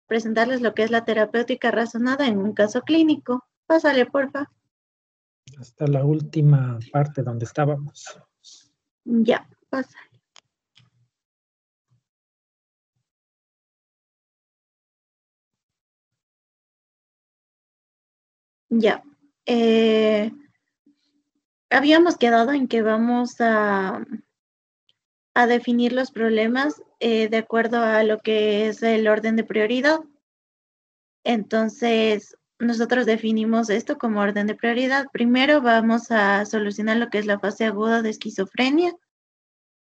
presentarles lo que es la terapéutica razonada en un caso clínico. Pásale, porfa. Hasta la última parte donde estábamos. Ya, pasa. Ya. Habíamos quedado en que vamos a definir los problemas de acuerdo a lo que es el orden de prioridad. Entonces, nosotros definimos esto como orden de prioridad. Primero vamos a solucionar lo que es la fase aguda de esquizofrenia,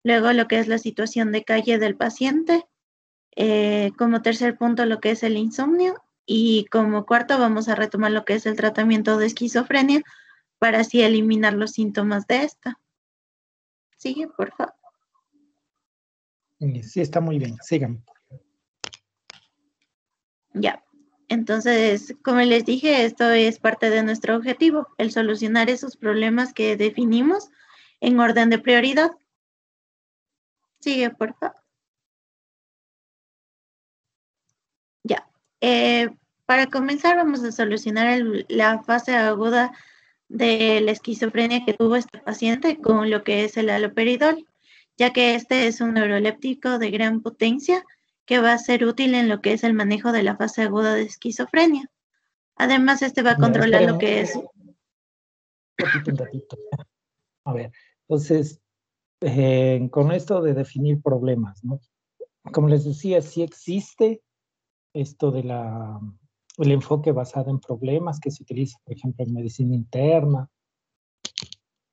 luego lo que es la situación de calle del paciente, como tercer punto lo que es el insomnio y como cuarto vamos a retomar lo que es el tratamiento de esquizofrenia para así eliminar los síntomas de esta. Sigue, por favor. Sí, está muy bien. Sigan. Ya. Entonces, como les dije, esto es parte de nuestro objetivo, el solucionar esos problemas que definimos en orden de prioridad. Sigue, por favor. Ya. Para comenzar, vamos a solucionar la fase aguda de la esquizofrenia que tuvo este paciente con lo que es el haloperidol, ya que este es un neuroléptico de gran potencia que va a ser útil en lo que es el manejo de la fase aguda de esquizofrenia. Además, este va a controlar lo que es... Un ratito. A ver, entonces, con esto de definir problemas, ¿no? Como les decía, sí existe esto de el enfoque basado en problemas que se utiliza, por ejemplo, en medicina interna.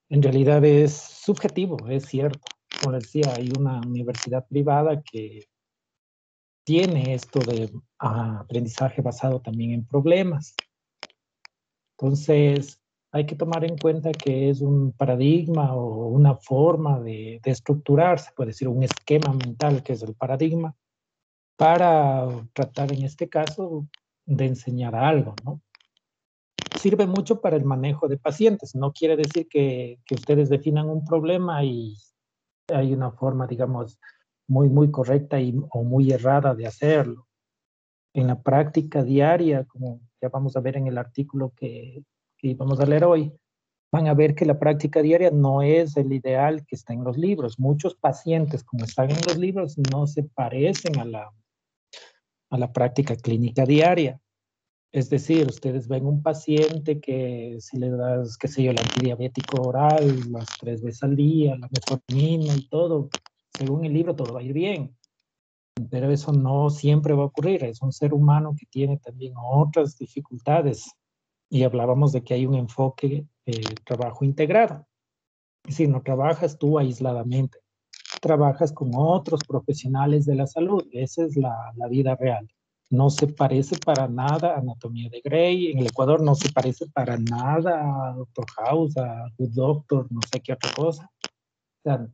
En realidad es subjetivo, es cierto. Como les decía, hay una universidad privada que tiene esto de aprendizaje basado también en problemas. Entonces, hay que tomar en cuenta que es un paradigma o una forma de estructurar, se puede decir un esquema mental, que es el paradigma, para tratar en este caso de enseñar algo, ¿no? Sirve mucho para el manejo de pacientes. No quiere decir que ustedes definan un problema y hay una forma, digamos, muy correcta o muy errada de hacerlo. En la práctica diaria, como ya vamos a ver en el artículo que vamos a leer hoy, van a ver que la práctica diaria no es el ideal que está en los libros. Muchos pacientes, como están en los libros, no se parecen a la práctica clínica diaria. Es decir, ustedes ven un paciente que si le das, qué sé yo, el antidiabético oral las 3 veces al día, la metformina y todo, según el libro todo va a ir bien. Pero eso no siempre va a ocurrir. Es un ser humano que tiene también otras dificultades. Y hablábamos de que hay un enfoque trabajo integrado. Es decir, no trabajas tú aisladamente, trabajas con otros profesionales de la salud. Esa es la vida real. No se parece para nada a Anatomía de Grey. En el Ecuador no se parece para nada a Doctor House, a Good Doctor, no sé qué otra cosa. O sea,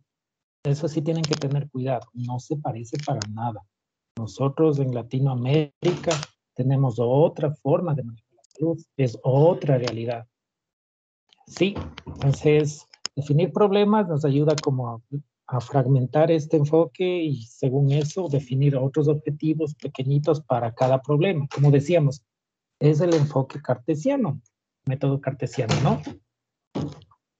eso sí tienen que tener cuidado. No se parece para nada. Nosotros en Latinoamérica tenemos otra forma de manejar la salud. Es otra realidad. Sí, entonces definir problemas nos ayuda como a fragmentar este enfoque y según eso definir otros objetivos pequeñitos para cada problema. Como decíamos, es el enfoque cartesiano, método cartesiano, ¿no?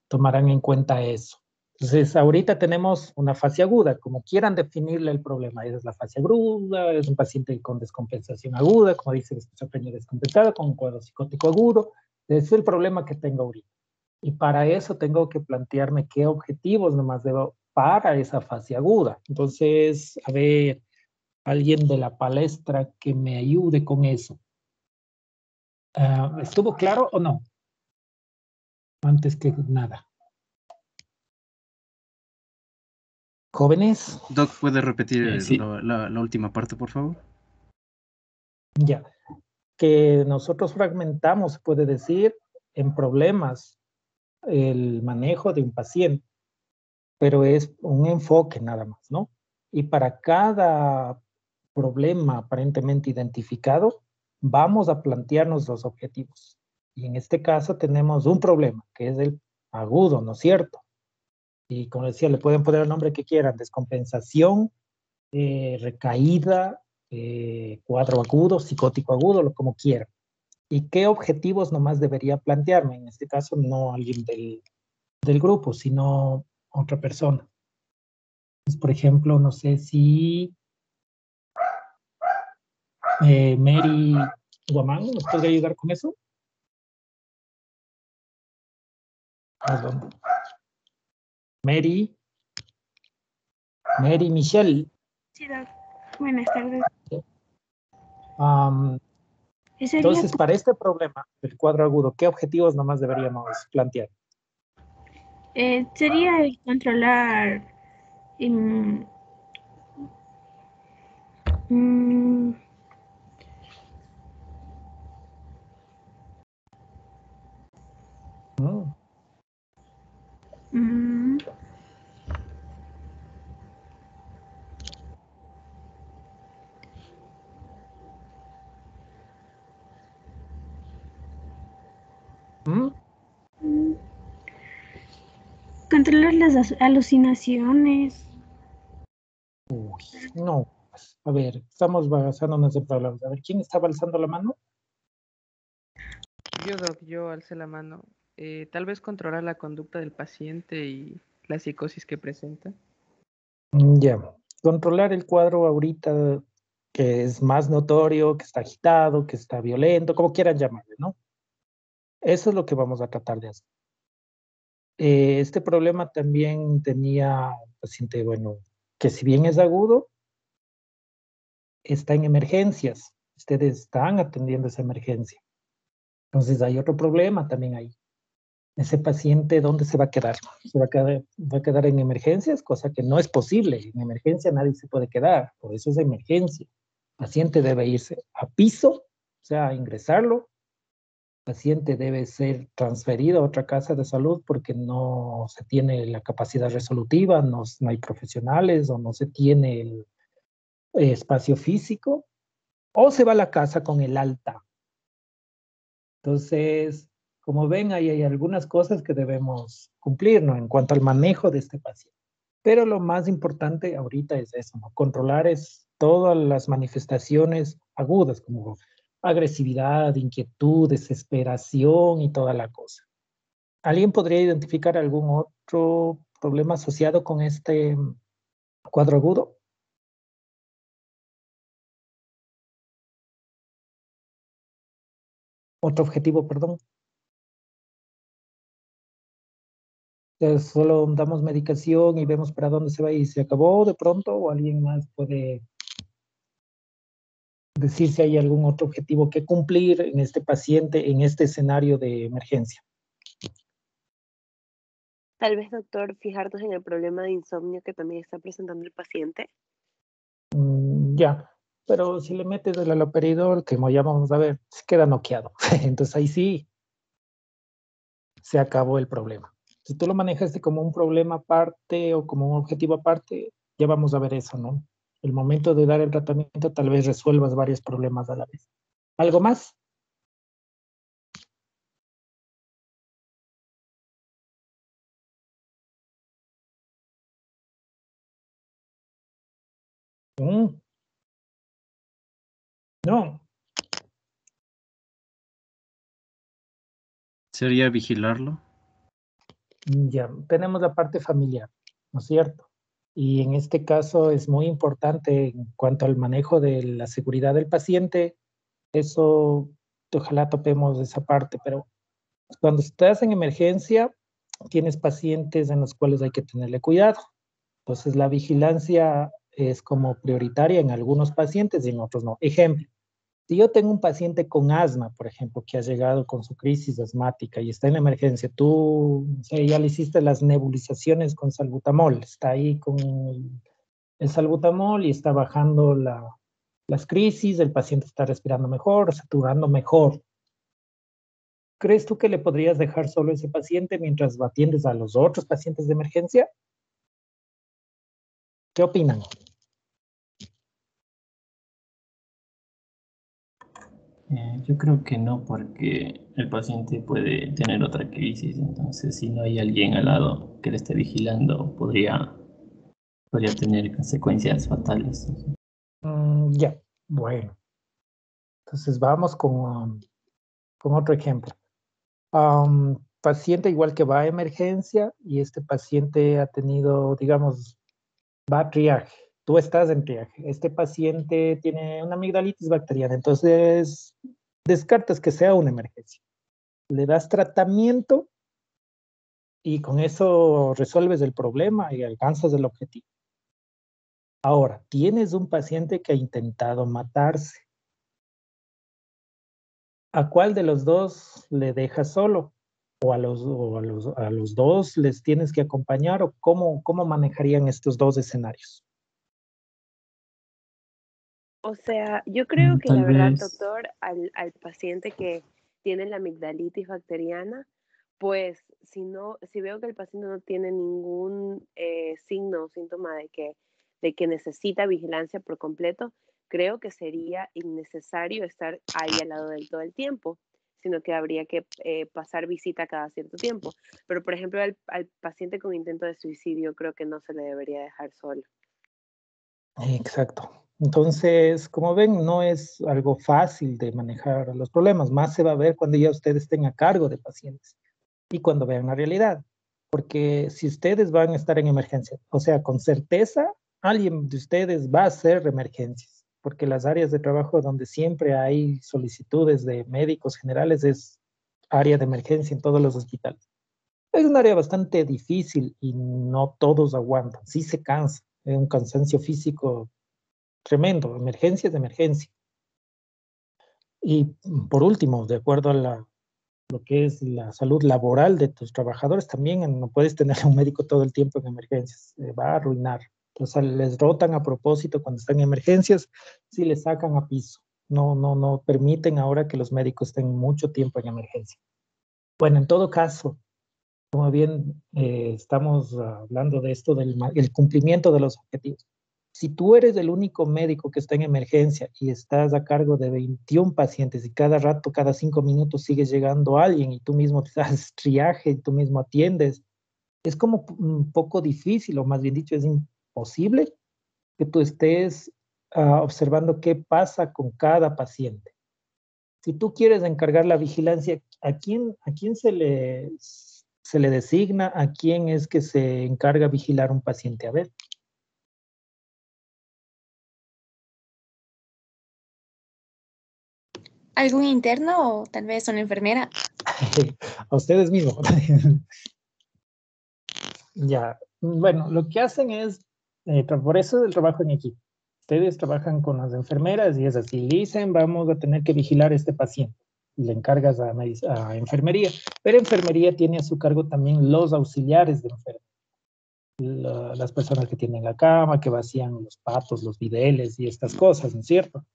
Tomarán en cuenta eso. Entonces, ahorita tenemos una fase aguda, como quieran definirle el problema. Esa es la fase aguda, es un paciente con descompensación aguda, como dice la esquizofrenia descompensada, con un cuadro psicótico agudo. Ese es el problema que tengo ahorita. Y para eso tengo que plantearme qué objetivos nomás debo para esa fase aguda. Entonces, a ver, alguien de la palestra que me ayude con eso. ¿Estuvo claro o no? Antes que nada. ¿Jóvenes? Doc, ¿puede repetir Sí. la última parte, por favor? Ya. Que nosotros fragmentamos, se puede decir, en problemas el manejo de un paciente, pero es un enfoque nada más, ¿no? Y para cada problema aparentemente identificado, vamos a plantearnos los objetivos. Y en este caso tenemos un problema, que es el agudo, ¿no es cierto? Y como decía, le pueden poner el nombre que quieran, descompensación, recaída cuadro agudo, psicótico agudo, lo como quiera. ¿Y qué objetivos nomás debería plantearme? En este caso, no alguien del grupo, sino otra persona. Pues, por ejemplo, no sé si Mary Guamán nos podría ayudar con eso. Mary Michelle. Sí, buenas tardes. Entonces, para este problema del cuadro agudo, ¿qué objetivos nomás deberíamos plantear? Sería el controlar Mm. controlar las alucinaciones. Uy, no, pues, a ver, estamos basándonos en palabras. A ver, ¿quién estaba alzando la mano? Yo, Doc, yo alcé la mano. Tal vez controlar la conducta del paciente y la psicosis que presenta. Ya, controlar el cuadro ahorita que es más notorio, que está agitado, que está violento, como quieran llamarle, ¿no? Eso es lo que vamos a tratar de hacer. Este problema también tenía un paciente, bueno, que si bien es agudo, está en emergencias. Ustedes están atendiendo esa emergencia. Entonces hay otro problema también ahí. Ese paciente, ¿dónde se va a quedar? ¿Se va a quedar en emergencias? Cosa que no es posible. En emergencia nadie se puede quedar. Por eso es emergencia. El paciente debe irse a piso, o sea, a ingresarlo. El paciente debe ser transferido a otra casa de salud porque no se tiene la capacidad resolutiva, no hay profesionales o no se tiene el espacio físico, o se va a la casa con el alta. Entonces, como ven, ahí hay algunas cosas que debemos cumplir, ¿no? En cuanto al manejo de este paciente. Pero lo más importante ahorita es eso, ¿no? Controlar es todas las manifestaciones agudas, como agresividad, inquietud, desesperación y toda la cosa. ¿Alguien podría identificar algún otro problema asociado con este cuadro agudo? Otro objetivo, perdón. Solo damos medicación y vemos para dónde se va y se acabó de pronto, o alguien más puede decir si hay algún otro objetivo que cumplir en este paciente, en este escenario de emergencia. Tal vez, doctor, fijarnos en el problema de insomnio que también está presentando el paciente. Ya, pero si le metes el haloperidol, que como ya vamos a ver, se queda noqueado. Entonces ahí sí se acabó el problema. Si tú lo manejaste como un problema aparte o como un objetivo aparte, ya vamos a ver eso, ¿no? El momento de dar el tratamiento tal vez resuelvas varios problemas a la vez. ¿Algo más? No. ¿Sería vigilarlo? Ya, tenemos la parte familiar, ¿no es cierto? Y en este caso es muy importante en cuanto al manejo de la seguridad del paciente. Eso, ojalá topemos esa parte, pero cuando estás en emergencia, tienes pacientes en los cuales hay que tenerle cuidado. Entonces, la vigilancia es como prioritaria en algunos pacientes y en otros no. Ejemplo, si yo tengo un paciente con asma, por ejemplo, que ha llegado con su crisis asmática y está en emergencia, tú ya le hiciste las nebulizaciones con salbutamol, está ahí con el salbutamol y está bajando las crisis, el paciente está respirando mejor, saturando mejor. ¿Crees tú que le podrías dejar solo a ese paciente mientras atiendes a los otros pacientes de emergencia? ¿Qué opinan? Yo creo que no, porque el paciente puede tener otra crisis, entonces si no hay alguien al lado que le esté vigilando, podría tener consecuencias fatales. Ya. Bueno, entonces vamos con otro ejemplo. Paciente igual que va a emergencia y este paciente ha tenido, digamos, va a triaje. Tú estás en triaje. Este paciente tiene una amigdalitis bacteriana, entonces descartas que sea una emergencia. Le das tratamiento y con eso resuelves el problema y alcanzas el objetivo. Ahora, tienes un paciente que ha intentado matarse. ¿A cuál de los dos le dejas solo? ¿O a los dos les tienes que acompañar? ¿O cómo manejarían estos dos escenarios? O sea, yo creo que la Tal verdad, vez, doctor, al paciente que tiene la amigdalitis bacteriana, pues si veo que el paciente no tiene ningún signo o síntoma de que necesita vigilancia por completo, creo que sería innecesario estar ahí al lado de él todo el tiempo, sino que habría que pasar visita cada cierto tiempo. Pero, por ejemplo, al paciente con intento de suicidio, creo que no se le debería dejar solo. Exacto. Entonces, como ven, no es algo fácil de manejar los problemas. Más se va a ver cuando ya ustedes estén a cargo de pacientes y cuando vean la realidad. Porque si ustedes van a estar en emergencia, o sea, con certeza, alguien de ustedes va a hacer emergencias. Porque las áreas de trabajo donde siempre hay solicitudes de médicos generales es área de emergencia en todos los hospitales. Es un área bastante difícil y no todos aguantan. Sí se cansa, es un cansancio físico tremendo, emergencia de emergencia. Y por último, de acuerdo a lo que es la salud laboral de tus trabajadores, también no puedes tener a un médico todo el tiempo en emergencias, se va a arruinar. Entonces les rotan a propósito cuando están en emergencias, sí les sacan a piso. No permiten ahora que los médicos estén mucho tiempo en emergencia. Bueno, en todo caso, como bien estamos hablando de esto del el cumplimiento de los objetivos. Si tú eres el único médico que está en emergencia y estás a cargo de 21 pacientes y cada rato, cada 5 minutos sigue llegando alguien y tú mismo te das triaje y tú mismo atiendes, es como un poco difícil, o más bien dicho, es imposible que tú estés observando qué pasa con cada paciente. Si tú quieres encargar la vigilancia, a quién se le designa? ¿A quién es que se encarga vigilar un paciente? A ver. ¿Algún interno o tal vez una enfermera? A ustedes mismos. Ya, bueno, lo que hacen es, por eso el trabajo en equipo. Ustedes trabajan con las enfermeras y es así, dicen, vamos a tener que vigilar a este paciente. Le encargas a enfermería, pero enfermería tiene a su cargo también los auxiliares de enfermería. Las personas que tienen la cama, que vacían los patos, los bideles y estas cosas, ¿no es cierto?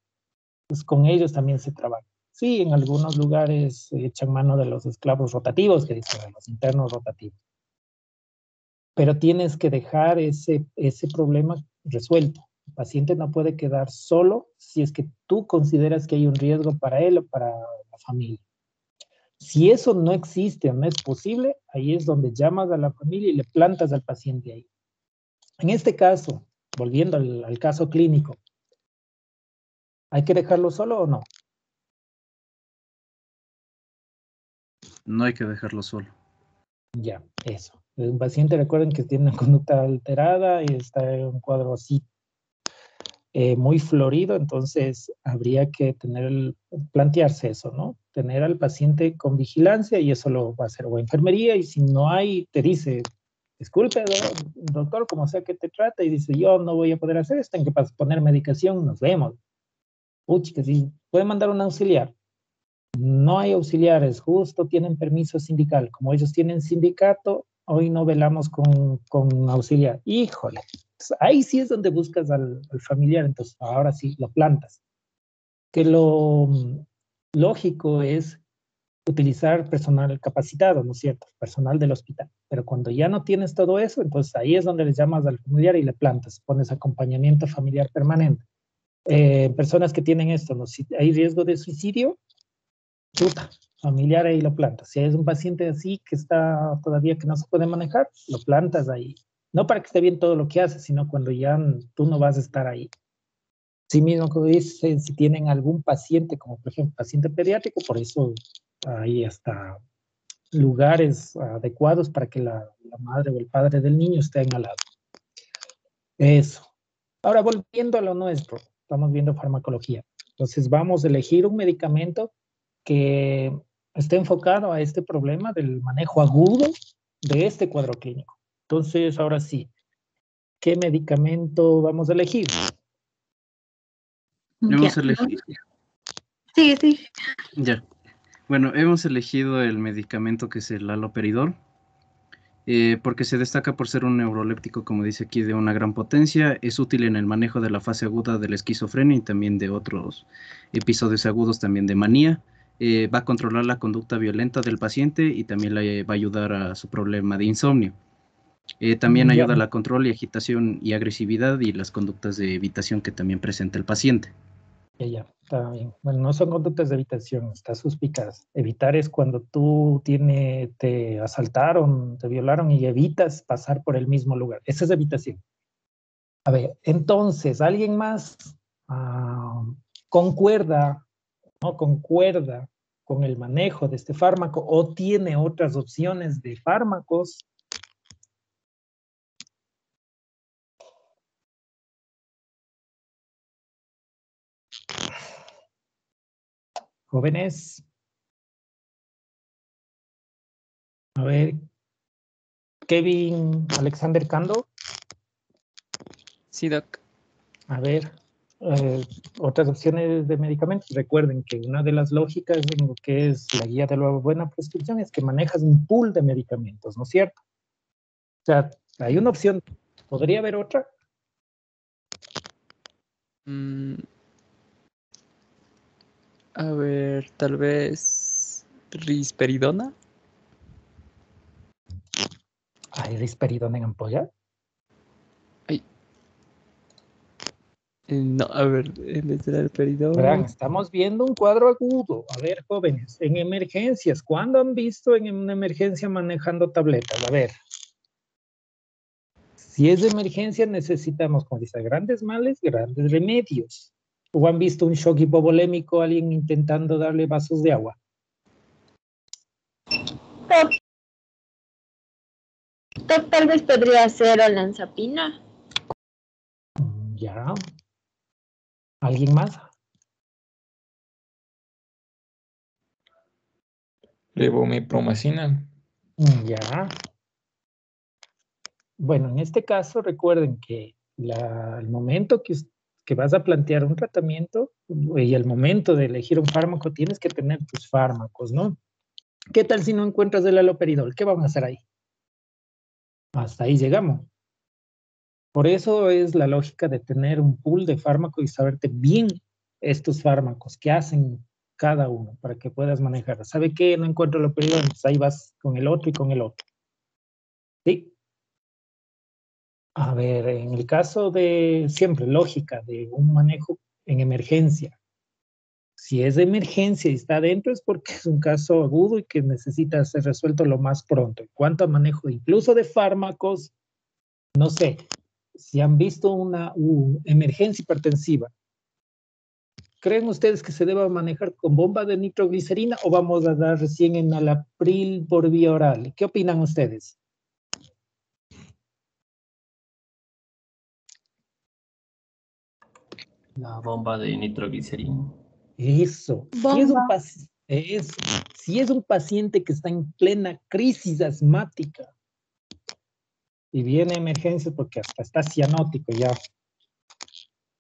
Pues con ellos también se trabaja. Sí, en algunos lugares echan mano de los esclavos rotativos, que dicen, de los internos rotativos. Pero tienes que dejar ese problema resuelto. El paciente no puede quedar solo si es que tú consideras que hay un riesgo para él o para la familia. Si eso no existe o no es posible, ahí es donde llamas a la familia y le plantas al paciente ahí. En este caso, volviendo al caso clínico, ¿hay que dejarlo solo o no? No hay que dejarlo solo. Ya, eso. Un paciente, recuerden que tiene una conducta alterada y está en un cuadro así muy florido, entonces habría que plantearse eso, ¿no? Tener al paciente con vigilancia y eso lo va a hacer o enfermería y si no hay, te dice, disculpe, doctor, como sea que te trata y dice, yo no voy a poder hacer esto, tengo que poner medicación, nos vemos. Uy, que si puede mandar un auxiliar. No hay auxiliares, justo tienen permiso sindical. Como ellos tienen sindicato, hoy no velamos con auxiliar. Híjole, entonces, ahí sí es donde buscas al familiar, entonces ahora sí lo plantas. Que lo lógico es utilizar personal capacitado, ¿no es cierto? Personal del hospital. Pero cuando ya no tienes todo eso, entonces ahí es donde le llamas al familiar y le plantas, pones acompañamiento familiar permanente. Personas que tienen esto, ¿no? Si hay riesgo de suicidio, chuta, familiar ahí lo plantas. Si es un paciente así que está todavía que no se puede manejar, lo plantas ahí. No para que esté bien todo lo que hace, sino cuando ya tú no vas a estar ahí. Sí mismo como dicen, si tienen algún paciente, como por ejemplo paciente pediátrico, por eso hay hasta lugares adecuados para que la madre o el padre del niño estén al lado. Eso. Ahora, volviendo a lo nuestro, estamos viendo farmacología. Entonces, vamos a elegir un medicamento que esté enfocado a este problema del manejo agudo de este cuadro clínico. Entonces, ahora sí, ¿qué medicamento vamos a elegir? Hemos Ya. elegido. Sí, sí. Ya. Bueno, hemos elegido el medicamento que es el haloperidol, porque se destaca por ser un neuroléptico, como dice aquí, de una gran potencia. Es útil en el manejo de la fase aguda de la esquizofrenia y también de otros episodios agudos también de manía. Va a controlar la conducta violenta del paciente y también le va a ayudar a su problema de insomnio. También Ya. ayuda a la control y agitación y agresividad y las conductas de evitación que también presenta el paciente. Ya, está bien. Bueno, no son conductas de evitación, está suspicaz. Evitar es cuando tú te asaltaron, te violaron y evitas pasar por el mismo lugar. Esa es evitación. A ver, entonces, ¿alguien más concuerda, no concuerda con el manejo de este fármaco o tiene otras opciones de fármacos? Jóvenes. A ver, Kevin Alexander Cando. Sí, doc. A ver, otras opciones de medicamentos. Recuerden que una de las lógicas en lo que es la guía de la buena prescripción es que manejas un pool de medicamentos, ¿no es cierto? O sea, hay una opción. ¿Podría haber otra? A ver, tal vez risperidona. ¿Hay risperidona en ampolla? No, a ver, en vez del Verán, risperidona. estamos viendo un cuadro agudo. A ver, jóvenes, en emergencias, ¿cuándo han visto en una emergencia manejando tabletas? A ver. Si es de emergencia, necesitamos, como dice, grandes males, grandes remedios. ¿O han visto un shock hipovolémico, alguien intentando darle vasos de agua? Tal vez podría ser olanzapina. Ya. ¿Alguien más? Levomepromacina. Ya. Bueno, en este caso recuerden que el momento que vas a plantear un tratamiento y el momento de elegir un fármaco, tienes que tener tus fármacos, ¿no? ¿Qué tal si no encuentras el haloperidol? ¿Qué vamos a hacer ahí? Hasta ahí llegamos. Por eso es la lógica de tener un pool de fármacos y saberte bien estos fármacos, qué hacen cada uno, para que puedas manejar. ¿Sabe qué? No encuentro el haloperidol, entonces ahí vas con el otro y con el otro. ¿Sí? A ver, en el caso de, siempre, lógica de un manejo en emergencia. Si es de emergencia y está adentro es porque es un caso agudo y que necesita ser resuelto lo más pronto. En cuanto a manejo incluso de fármacos, no sé, si han visto una emergencia hipertensiva, ¿creen ustedes que se deba manejar con bomba de nitroglicerina o vamos a dar recién en enalapril por vía oral? ¿Qué opinan ustedes? La bomba de nitroglicerina. Eso. Bomba. Si es un paciente que está en plena crisis asmática y viene a emergencia porque hasta está cianótico ya.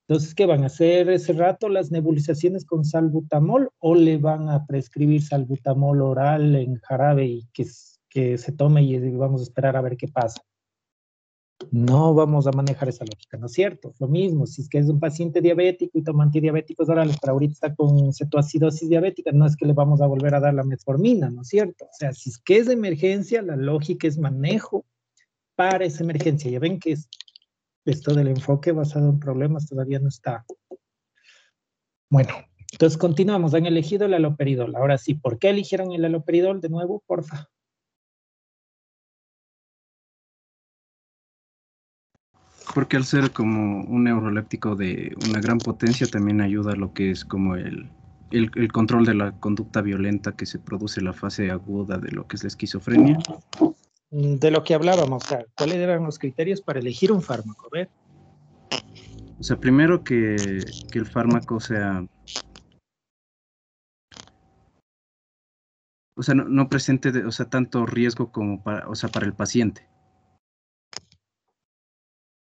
Entonces, ¿qué van a hacer ese rato las nebulizaciones con salbutamol o le van a prescribir salbutamol oral en jarabe y que se tome y vamos a esperar a ver qué pasa? No vamos a manejar esa lógica, ¿no es cierto? Lo mismo, si es que es un paciente diabético y toma antidiabéticos orales, pero ahorita está con cetoacidosis diabética, no es que le vamos a volver a dar la metformina, ¿no es cierto? O sea, si es que es de emergencia, la lógica es manejo para esa emergencia. Ya ven que esto del enfoque basado en problemas todavía no está. Bueno, entonces continuamos. Han elegido el haloperidol. Ahora sí, ¿por qué eligieron el haloperidol de nuevo? Porfa. Porque al ser como un neuroléptico de una gran potencia, también ayuda a lo que es como el control de la conducta violenta que se produce en la fase aguda de lo que es la esquizofrenia. De lo que hablábamos, o sea, ¿cuáles eran los criterios para elegir un fármaco? A ver. O sea, primero que el fármaco sea, o sea, no presente, o sea, tanto riesgo como para, o sea, para el paciente.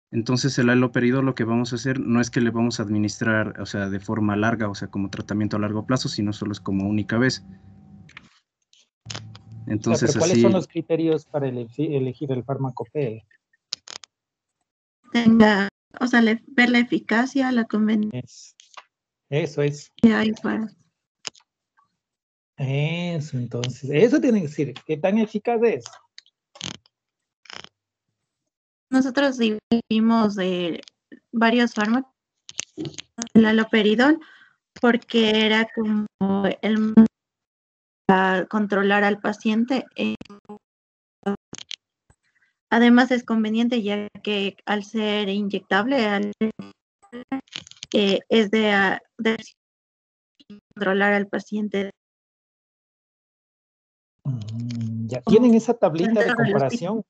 Entonces el haloperidol lo que vamos a hacer no es que le vamos a administrar, o sea, de forma larga, o sea, como tratamiento a largo plazo, sino solo es como única vez. Entonces Pero ¿cuáles son así, los criterios para elegir el fármaco P? Tenga, o sea, ver la eficacia, la conveniencia Eso es. y para. Eso, entonces, eso tiene que decir, ¿qué tan eficaz es? Nosotros vimos varios fármacos, el haloperidol, porque era como el para controlar al paciente. Además es conveniente ya que al ser inyectable es de controlar al paciente. Ya tienen esa tablita de Dentro del comparación.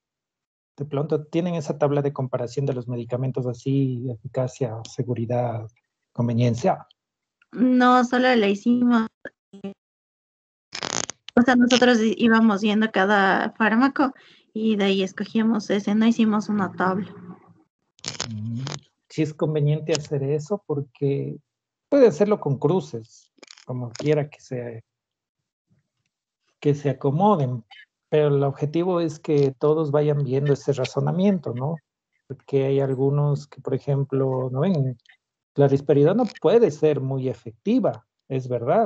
De pronto tienen esa tabla de comparación de los medicamentos así, eficacia, seguridad, conveniencia. No, solo le hicimos, o sea, nosotros íbamos viendo cada fármaco y de ahí escogíamos ese, no hicimos una tabla. Sí es conveniente hacer eso porque puede hacerlo con cruces, como quiera que se acomoden, pero el objetivo es que todos vayan viendo ese razonamiento, ¿no? Porque hay algunos que, por ejemplo, no ven, la risperidona puede ser muy efectiva, es verdad,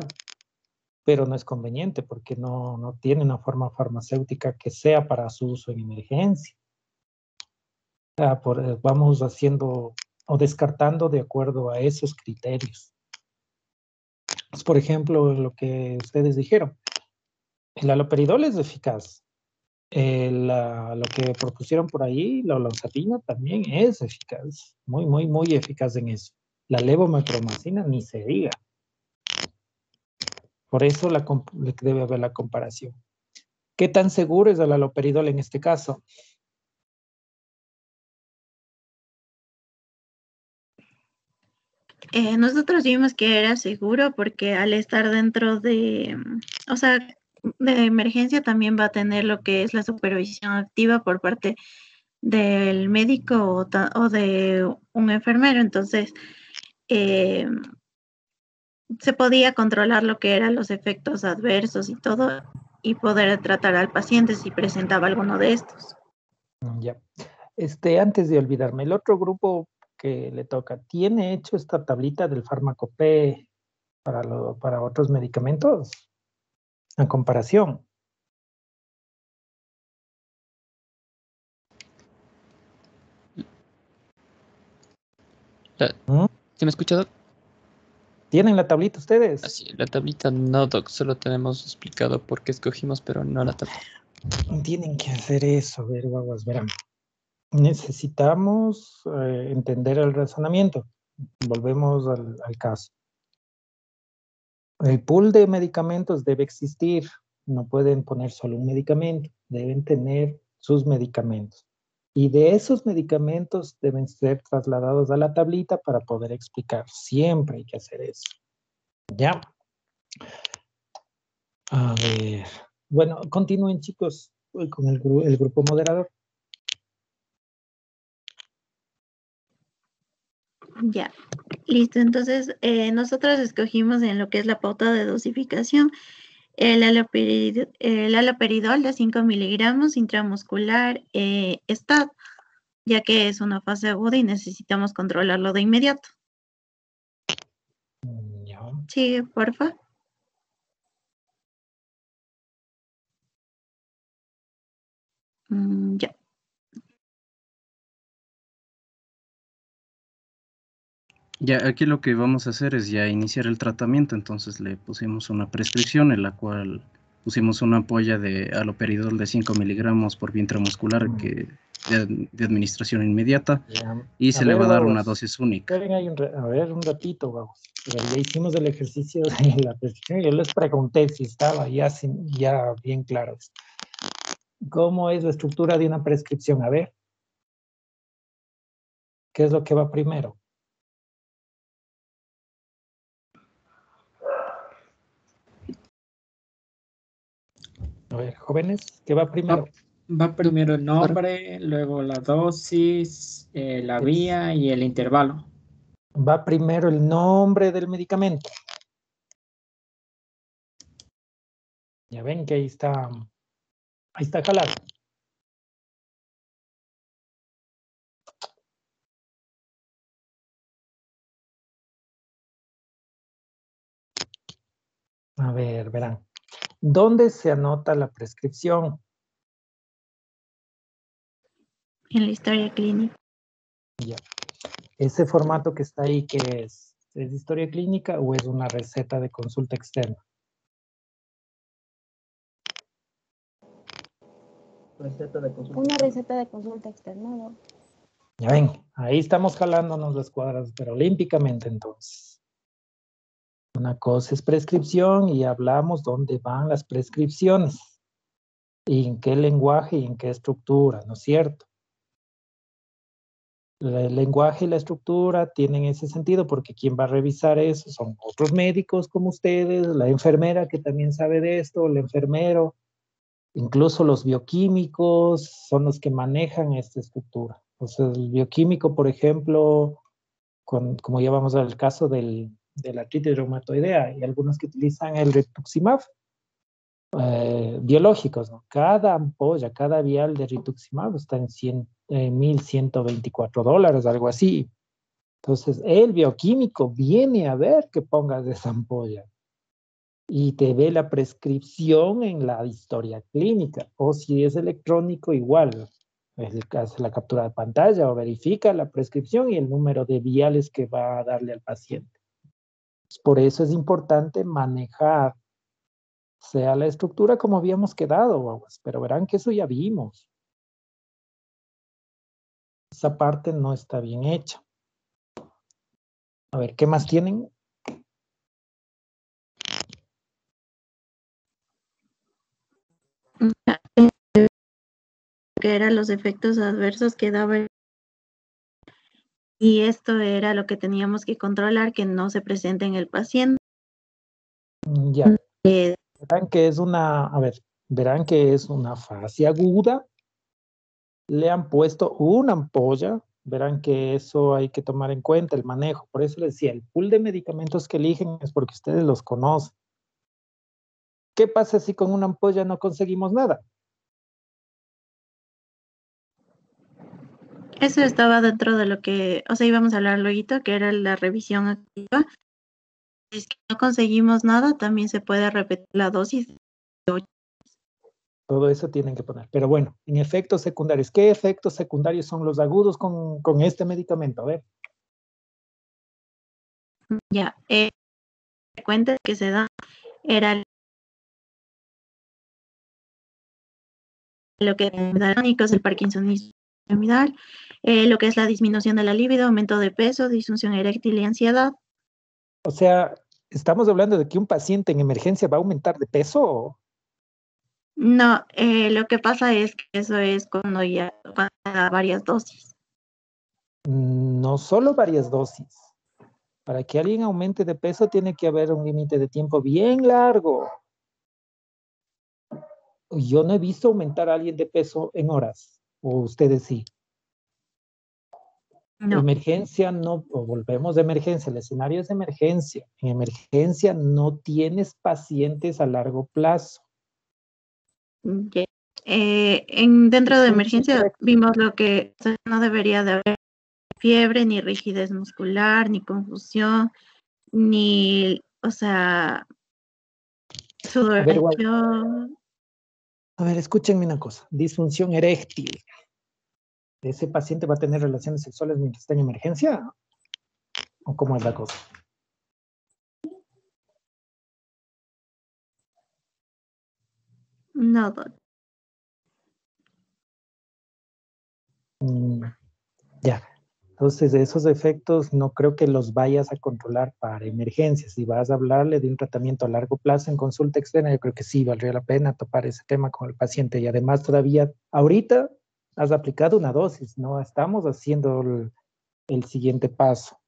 pero no es conveniente porque no tiene una forma farmacéutica que sea para su uso en emergencia. O sea, vamos haciendo o descartando de acuerdo a esos criterios. Pues, por ejemplo, lo que ustedes dijeron, el haloperidol es eficaz. Lo que propusieron por ahí, la olanzapina también es eficaz, muy eficaz en eso. La levomepromacina ni se diga. Por eso debe haber la comparación. ¿Qué tan seguro es el haloperidol en este caso? Nosotros vimos que era seguro porque al estar dentro o sea, de emergencia también va a tener lo que es la supervisión activa por parte del médico o de un enfermero. Entonces, eh, se podía controlar lo que eran los efectos adversos y todo y poder tratar al paciente si presentaba alguno de estos. Ya. Antes de olvidarme, el otro grupo que le toca, ¿tiene hecho esta tablita del fármaco P para otros medicamentos? En comparación. ¿Mm? ¿Sí me escucha, Doc? ¿Tienen la tablita ustedes? Así, la tablita no, Doc, solo tenemos explicado por qué escogimos, pero no la tablita. Tienen que hacer eso, a ver, guaguas, verán. Necesitamos entender el razonamiento. Volvemos al caso. El pool de medicamentos debe existir. No pueden poner solo un medicamento, deben tener sus medicamentos. Y de esos medicamentos deben ser trasladados a la tablita para poder explicar. Siempre hay que hacer eso. ¿Ya? A ver. Bueno, continúen, chicos. Voy con el grupo moderador. Ya, listo. Entonces, nosotros escogimos en lo que es la pauta de dosificación el haloperidol de 5 miligramos intramuscular STAT, ya que es una fase aguda y necesitamos controlarlo de inmediato. Ya. Sí, porfa. Ya. Ya aquí lo que vamos a hacer es ya iniciar el tratamiento, entonces le pusimos una prescripción en la cual pusimos una ampolla de haloperidol de 5 miligramos por vía intramuscular de administración inmediata y se le va a dar una dosis única. Esperen ahí a ver un ratito, vamos. Ya hicimos el ejercicio de la prescripción. Yo les pregunté si estaba ya bien claro. ¿Cómo es la estructura de una prescripción? A ver. ¿Qué es lo que va primero? A ver, jóvenes, ¿qué va primero? Va primero el nombre, luego la dosis, la vía y el intervalo. Va primero el nombre del medicamento. Ya ven que ahí está jalado. A ver, verán. ¿Dónde se anota la prescripción? En la historia clínica. Ya. ¿Ese formato que está ahí, qué es? ¿Es historia clínica o es una receta de consulta externa? Una receta de consulta externa, ¿no? Ya ven, ahí estamos jalándonos las cuadras, pero olímpicamente entonces. Una cosa es prescripción y hablamos dónde van las prescripciones. Y en qué lenguaje y en qué estructura, ¿no es cierto? El lenguaje y la estructura tienen ese sentido porque quien va a revisar eso son otros médicos como ustedes, la enfermera que también sabe de esto, el enfermero, incluso los bioquímicos son los que manejan esta estructura. O sea, el bioquímico, por ejemplo, como ya vamos al caso de la artritis reumatoidea, hay algunos que utilizan el rituximab, biológicos, ¿no? Cada ampolla, cada vial de rituximab está en $1,124, algo así. Entonces, el bioquímico viene a ver que pongas esa ampolla y te ve la prescripción en la historia clínica. O si es electrónico, igual. Hace la captura de pantalla o verifica la prescripción y el número de viales que va a darle al paciente. Por eso es importante manejar sea la estructura como habíamos quedado, pero verán que eso ya vimos. Esa parte no está bien hecha. A ver, ¿qué más tienen? Que eran los efectos adversos que daba. Y esto era lo que teníamos que controlar, que no se presente en el paciente. Ya. Verán que es verán que es una fase aguda. Le han puesto una ampolla. Verán que eso hay que tomar en cuenta, el manejo. Por eso les decía, el pool de medicamentos que eligen es porque ustedes los conocen. ¿Qué pasa si con una ampolla no conseguimos nada? Eso estaba dentro de lo que, o sea, íbamos a hablar luego, que era la revisión activa. Si es que no conseguimos nada, también se puede repetir la dosis de 8. Todo eso tienen que poner. Pero bueno, en efectos secundarios. ¿Qué efectos secundarios son los agudos con este medicamento? A ver. Ya, frecuente que se da era lo que es el parkinsonismo piramidal, lo que es la disminución de la libido, aumento de peso, disfunción eréctil y ansiedad. O sea, ¿estamos hablando de que un paciente en emergencia va a aumentar de peso? No, lo que pasa es que eso es cuando da varias dosis. No solo varias dosis. Para que alguien aumente de peso tiene que haber un límite de tiempo bien largo. Yo no he visto aumentar a alguien de peso en horas. ¿O ustedes sí? No. Emergencia no, o volvemos de emergencia, el escenario es de emergencia. En emergencia no tienes pacientes a largo plazo. Okay. Dentro de emergencia vimos lo que no debería de haber fiebre, ni rigidez muscular, ni confusión, ni, o sea, sudoración. A ver, escúchenme una cosa. Disfunción eréctil. ¿Ese paciente va a tener relaciones sexuales mientras está en emergencia? ¿O cómo es la cosa? No, doc. Ya. Entonces, esos efectos no creo que los vayas a controlar para emergencias. Si vas a hablarle de un tratamiento a largo plazo en consulta externa, yo creo que sí valdría la pena topar ese tema con el paciente. Y además, todavía, ahorita has aplicado una dosis, ¿no? Estamos haciendo el siguiente paso.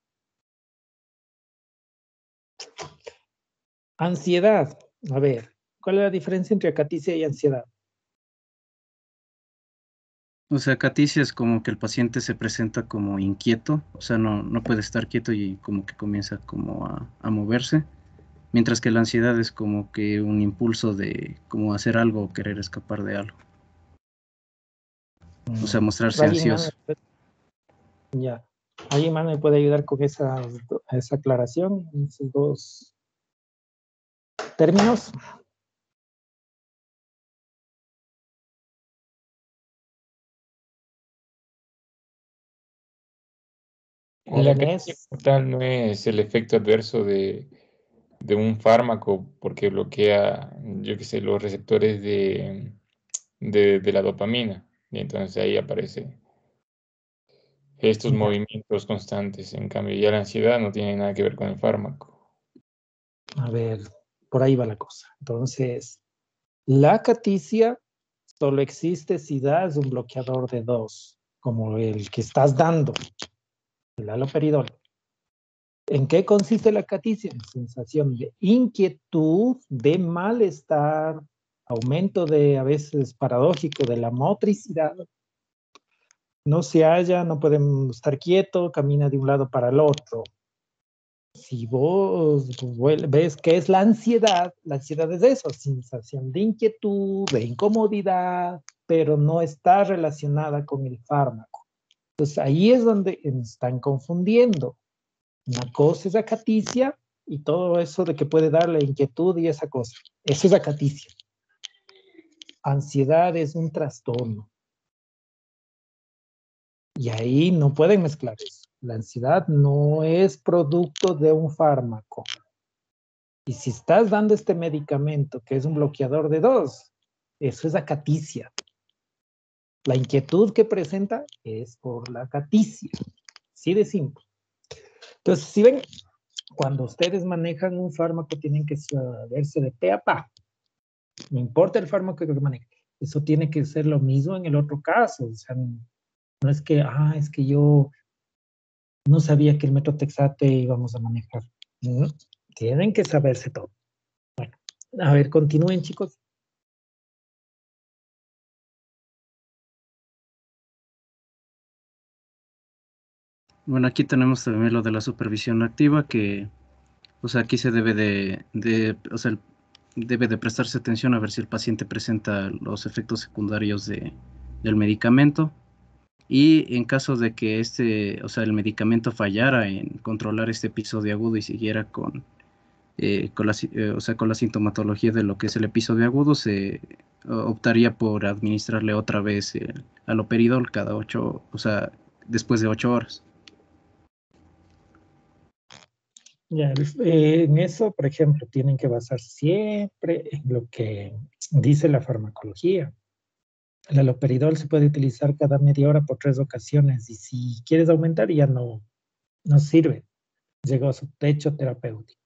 Ansiedad. A ver, ¿cuál es la diferencia entre acaticia y ansiedad? O sea, acaticia es como que el paciente se presenta como inquieto, o sea, no puede estar quieto y como que comienza como a moverse, mientras que la ansiedad es como que un impulso de como hacer algo o querer escapar de algo. O sea, mostrarse ¿Alguien más ansioso. ya. ¿Alguien más me puede ayudar con esa aclaración, esos dos términos? La acaticia Leonés, como tal no es el efecto adverso de un fármaco porque bloquea, yo qué sé, los receptores de la dopamina. Y entonces ahí aparecen estos ya. movimientos constantes. En cambio, ya la ansiedad no tiene nada que ver con el fármaco. A ver, por ahí va la cosa. Entonces, la acaticia solo existe si das un bloqueador de dos, como el que estás dando, el haloperidol. ¿En qué consiste la acaticia? En sensación de inquietud, de malestar, aumento de, a veces paradójico, de la motricidad. No se halla, no pueden estar quietos, camina de un lado para el otro. Si vos ves qué es la ansiedad es eso, sensación de inquietud, de incomodidad, pero no está relacionada con el fármaco. Entonces ahí es donde están confundiendo. Una cosa es acaticia y todo eso de que puede darle inquietud y esa cosa. Eso es acaticia. Ansiedad es un trastorno. Y ahí no pueden mezclar eso. La ansiedad no es producto de un fármaco. Y si estás dando este medicamento, que es un bloqueador de dos, eso es acaticia. La inquietud que presenta es por la acaticia. Así de simple. Entonces, si ven, cuando ustedes manejan un fármaco, tienen que saberse de pe a pa. No importa el fármaco que manejen. Eso tiene que ser lo mismo en el otro caso. O sea, no es que, es que yo no sabía que el metotrexate íbamos a manejar. No, tienen que saberse todo. Bueno, a ver, continúen, chicos. Bueno, aquí tenemos también lo de la supervisión activa, que, o sea, aquí se debe o sea, debe de prestarse atención a ver si el paciente presenta los efectos secundarios del medicamento. Y en caso de que o sea, el medicamento fallara en controlar este episodio agudo y siguiera o sea, con la sintomatología de lo que es el episodio agudo, se optaría por administrarle otra vez el haloperidol o sea, después de 8 horas. Ya, en eso, por ejemplo, tienen que basar siempre en lo que dice la farmacología. El haloperidol se puede utilizar cada media hora por 3 ocasiones y si quieres aumentar ya no sirve. Llegó a su techo terapéutico.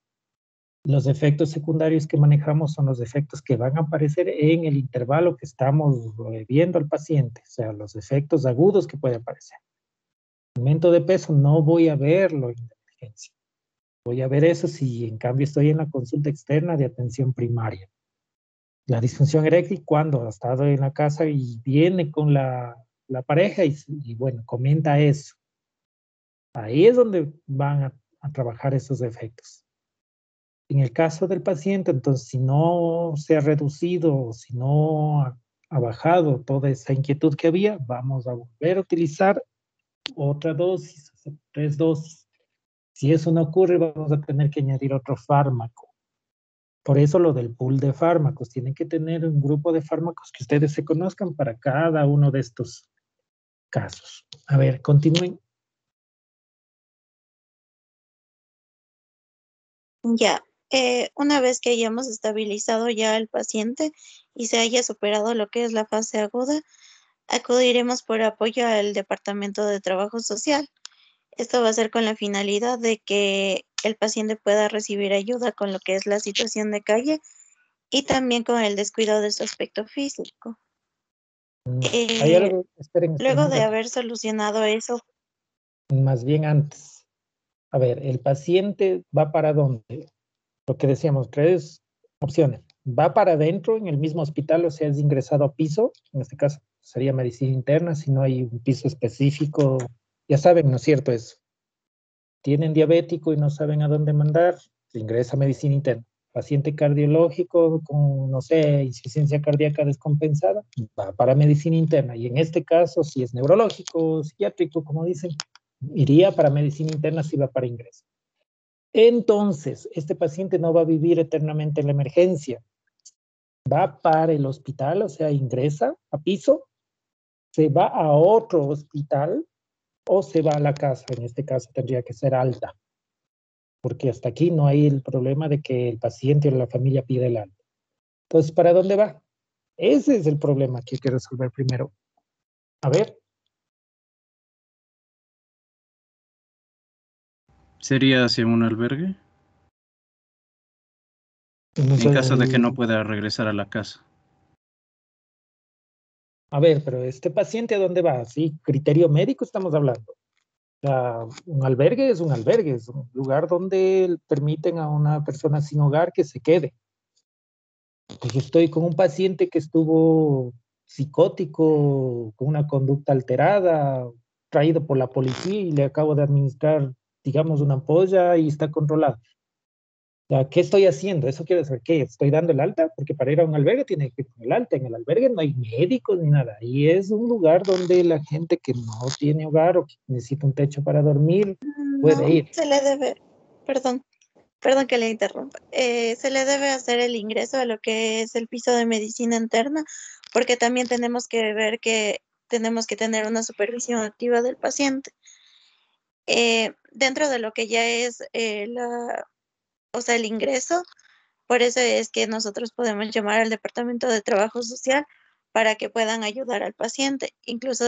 Los efectos secundarios que manejamos son los efectos que van a aparecer en el intervalo que estamos viendo al paciente, o sea, los efectos agudos que puede aparecer. Aumento de peso no voy a verlo en la emergencia. Voy a ver eso si en cambio estoy en la consulta externa de atención primaria. La disfunción eréctil cuando ha estado en la casa y viene con la pareja y bueno, comenta eso. Ahí es donde van a trabajar esos efectos. En el caso del paciente, entonces, si no se ha reducido, si no ha bajado toda esa inquietud que había, vamos a volver a utilizar otra dosis, 3 dosis. Si eso no ocurre, vamos a tener que añadir otro fármaco. Por eso lo del pool de fármacos. Tienen que tener un grupo de fármacos que ustedes se conozcan para cada uno de estos casos. A ver, continúen. Ya. Una vez que hayamos estabilizado ya al paciente y se haya superado lo que es la fase aguda, acudiremos por apoyo al Departamento de Trabajo Social. Esto va a ser con la finalidad de que el paciente pueda recibir ayuda con lo que es la situación de calle y también con el descuido de su aspecto físico. Hay algo, esperen Luego un de ratito, haber solucionado eso, más bien antes. A ver, el paciente va para dónde? Lo que decíamos, tres opciones. Va para adentro en el mismo hospital, o sea, es ingresado a piso, en este caso sería medicina interna, si no hay un piso específico, ya saben, ¿no es cierto? Eso. Tienen diabético y no saben a dónde mandar, se ingresa a medicina interna. Paciente cardiológico con, no sé, insuficiencia cardíaca descompensada, va para medicina interna. Y en este caso, si es neurológico, psiquiátrico, como dicen, iría para medicina interna si va para ingreso. Entonces, este paciente no va a vivir eternamente en la emergencia. Va para el hospital, o sea, ingresa a piso, se va a otro hospital o se va a la casa. En este caso tendría que ser alta, porque hasta aquí no hay el problema de que el paciente o la familia pide el alta. Entonces, ¿para dónde va? Ese es el problema que hay que resolver primero. A ver. ¿Sería hacia un albergue? No sé, En caso de que no pueda regresar a la casa. a ver, pero este paciente ¿a dónde va? Sí, criterio médico estamos hablando. O sea, un albergue, es un lugar donde permiten a una persona sin hogar que se quede. Pues yo estoy con un paciente que estuvo psicótico, con una conducta alterada, traído por la policía y le acabo de administrar, digamos, una ampolla y está controlado. O sea, ¿qué estoy haciendo? Eso quiere decir que estoy dando el alta, porque para ir a un albergue tiene que ir con el alta. En el albergue no hay médicos ni nada. Y es un lugar donde la gente que no tiene hogar o que necesita un techo para dormir puede no ir. se le debe, perdón que le interrumpa, se le debe hacer el ingreso a lo que es el piso de medicina interna, porque también tenemos que ver que tenemos que tener una supervisión activa del paciente. Dentro de lo que ya es o sea, el ingreso, por eso es que nosotros podemos llamar al Departamento de Trabajo Social para que puedan ayudar al paciente. Incluso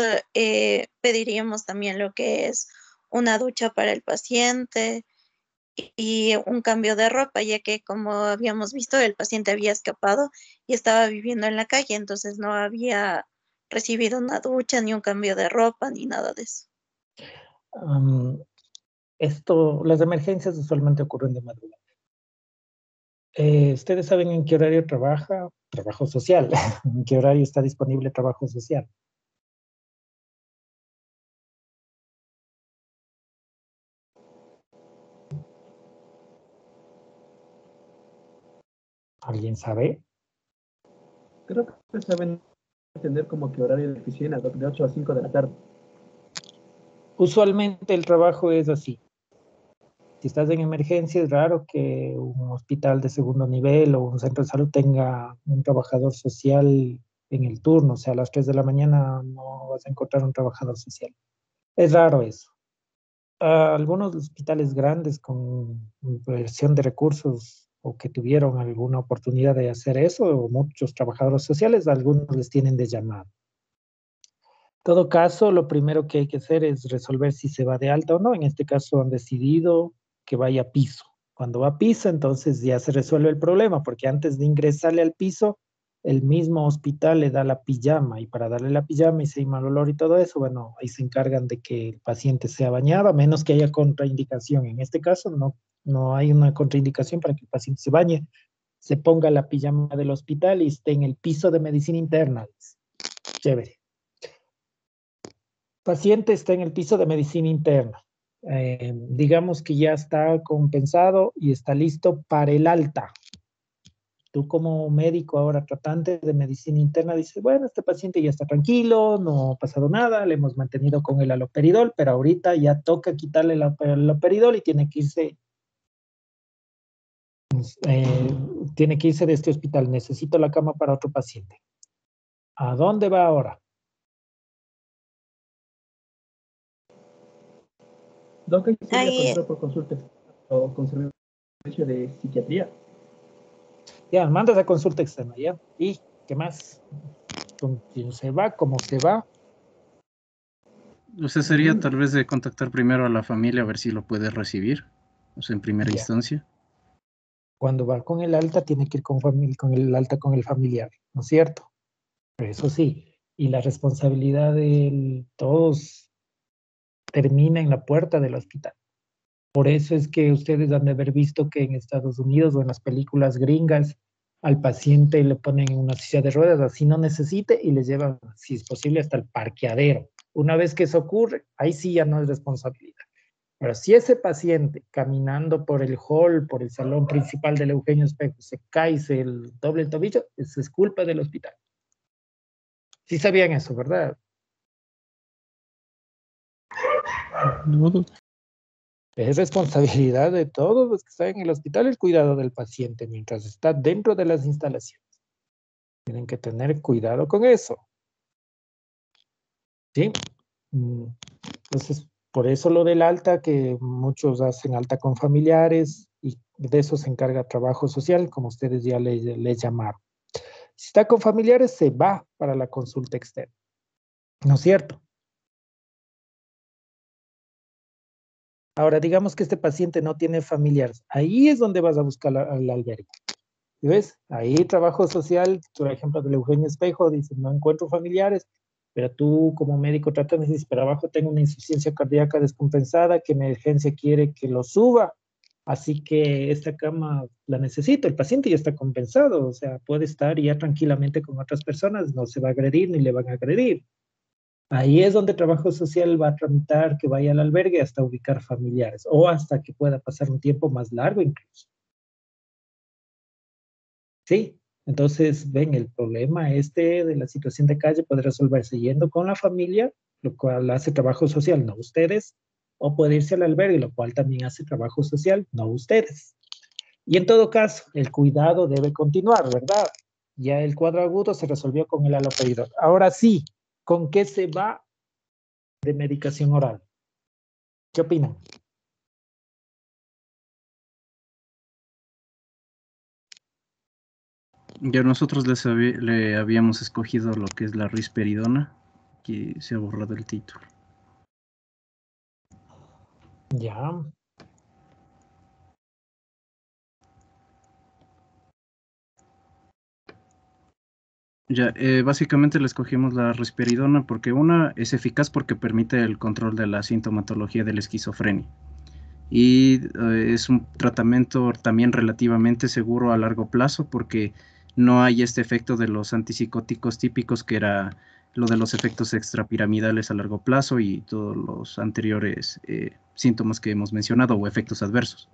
pediríamos también lo que es una ducha para el paciente y un cambio de ropa, ya que como habíamos visto, el paciente había escapado y estaba viviendo en la calle, entonces no había recibido una ducha, ni un cambio de ropa, ni nada de eso. Las emergencias usualmente ocurren de madrugada. ¿Ustedes saben en qué horario trabaja? Trabajo social. ¿En qué horario está disponible trabajo social? ¿Alguien sabe? Creo que saben entender como que horario de oficina, de 8 a 5 de la tarde. Usualmente el trabajo es así. Si estás en emergencia, es raro que un hospital de segundo nivel o un centro de salud tenga un trabajador social en el turno. O sea, a las 3 de la mañana no vas a encontrar un trabajador social. Es raro eso. Algunos hospitales grandes con inversión de recursos o que tuvieron alguna oportunidad de hacer eso, o muchos trabajadores sociales, algunos les tienen de llamada. En todo caso, lo primero que hay que hacer es resolver si se va de alta o no. En este caso han decidido que vaya a piso. Cuando va a piso, entonces ya se resuelve el problema, porque antes de ingresarle al piso, el mismo hospital le da la pijama, y para darle la pijama y si hay mal olor y todo eso, bueno, ahí se encargan de que el paciente sea bañado, a menos que haya contraindicación. En este caso no hay una contraindicación para que el paciente se bañe, se ponga la pijama del hospital y esté en el piso de medicina interna. Chévere. Paciente está en el piso de medicina interna. Digamos que ya está compensado y está listo para el alta. Tú como médico ahora tratante de medicina interna dices, bueno, este paciente ya está tranquilo, no ha pasado nada, le hemos mantenido con el haloperidol, pero ahorita ya toca quitarle el haloperidol y tiene que irse de este hospital. Necesito la cama para otro paciente. ¿A dónde va ahora? Doc, ¿sería Ahí, control por consulta o con servicio? servicio de psiquiatría. Ya, mandas a consulta externa, ¿ya? ¿Y qué más? ¿Con quién se va? ¿Cómo se va? O sea, sería tal vez de contactar primero a la familia a ver si lo puede recibir, o sea, en primera Ya. instancia. Cuando va con el alta, tiene que ir con el alta con el familiar, ¿no es cierto? Pero eso sí, y la responsabilidad de todos termina en la puerta del hospital. Por eso es que ustedes han de haber visto que en Estados Unidos o en las películas gringas al paciente le ponen en una silla de ruedas, así no necesite, y le llevan, si es posible, hasta el parqueadero. Una vez que eso ocurre, ahí sí ya no es responsabilidad. Pero si ese paciente caminando por el hall, por el salón principal del Eugenio Espejo, se cae y se doble el tobillo, eso es culpa del hospital. Sí sabían eso, ¿verdad? No, Es responsabilidad de todos los que están en el hospital el cuidado del paciente mientras está dentro de las instalaciones. Tienen que tener cuidado con eso. ¿Sí? Entonces, por eso lo del alta, que muchos hacen alta con familiares y de eso se encarga trabajo social, como ustedes ya le llamaron. Si está con familiares, se va para la consulta externa. ¿No es cierto? Ahora, digamos que este paciente no tiene familiares. Ahí es donde vas a buscar al albergue. ¿Ves? Ahí trabajo social, por ejemplo, del Eugenio Espejo, dice, no encuentro familiares, pero tú como médico tratas de decir, pero abajo tengo una insuficiencia cardíaca descompensada, que emergencia quiere que lo suba, así que esta cama la necesito, el paciente ya está compensado, o sea, puede estar ya tranquilamente con otras personas, no se va a agredir ni le van a agredir. Ahí es donde trabajo social va a tramitar que vaya al albergue hasta ubicar familiares, o hasta que pueda pasar un tiempo más largo incluso. Sí, entonces, ven, el problema este de la situación de calle puede resolverse yendo con la familia, lo cual hace trabajo social, no ustedes, o puede irse al albergue, lo cual también hace trabajo social, no ustedes. Y en todo caso, el cuidado debe continuar, ¿verdad? Ya el cuadro agudo se resolvió con el haloperidol. Ahora sí, ¿con qué se va de medicación oral? ¿Qué opinan? Ya nosotros le habíamos escogido lo que es la risperidona, que se ha borrado el título. Ya. Ya, básicamente le escogimos la risperidona porque una es eficaz porque permite el control de la sintomatología de la esquizofrenia. Y es un tratamiento también relativamente seguro a largo plazo porque no hay este efecto de los antipsicóticos típicos que era lo de los efectos extrapiramidales a largo plazo y todos los anteriores síntomas que hemos mencionado o efectos adversos.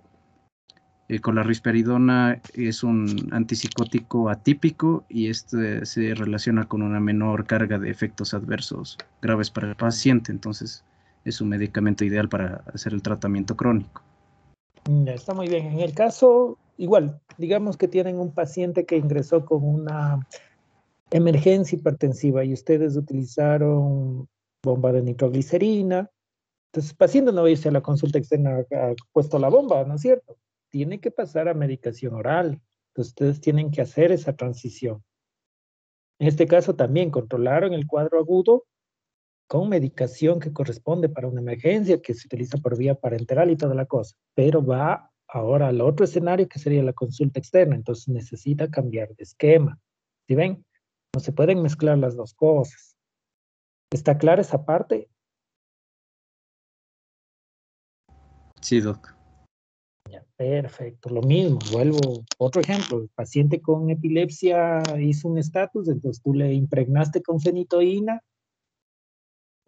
Con la risperidona es un antipsicótico atípico y este se relaciona con una menor carga de efectos adversos graves para el paciente, entonces es un medicamento ideal para hacer el tratamiento crónico. Ya, está muy bien. En el caso, igual, digamos que tienen un paciente que ingresó con una emergencia hipertensiva y ustedes utilizaron bomba de nitroglicerina. Entonces, el paciente no va a irse a la consulta externa puesto la bomba, ¿no es cierto? Tiene que pasar a medicación oral. Entonces, ustedes tienen que hacer esa transición. En este caso, también controlaron el cuadro agudo con medicación que corresponde para una emergencia, que se utiliza por vía parenteral y toda la cosa, pero va ahora al otro escenario que sería la consulta externa, entonces necesita cambiar de esquema. ¿Sí ven? No se pueden mezclar las dos cosas. ¿Está clara esa parte? Sí, doc. Ya, perfecto, lo mismo, vuelvo, otro ejemplo, el paciente con epilepsia hizo un estatus, entonces tú le impregnaste con fenitoína,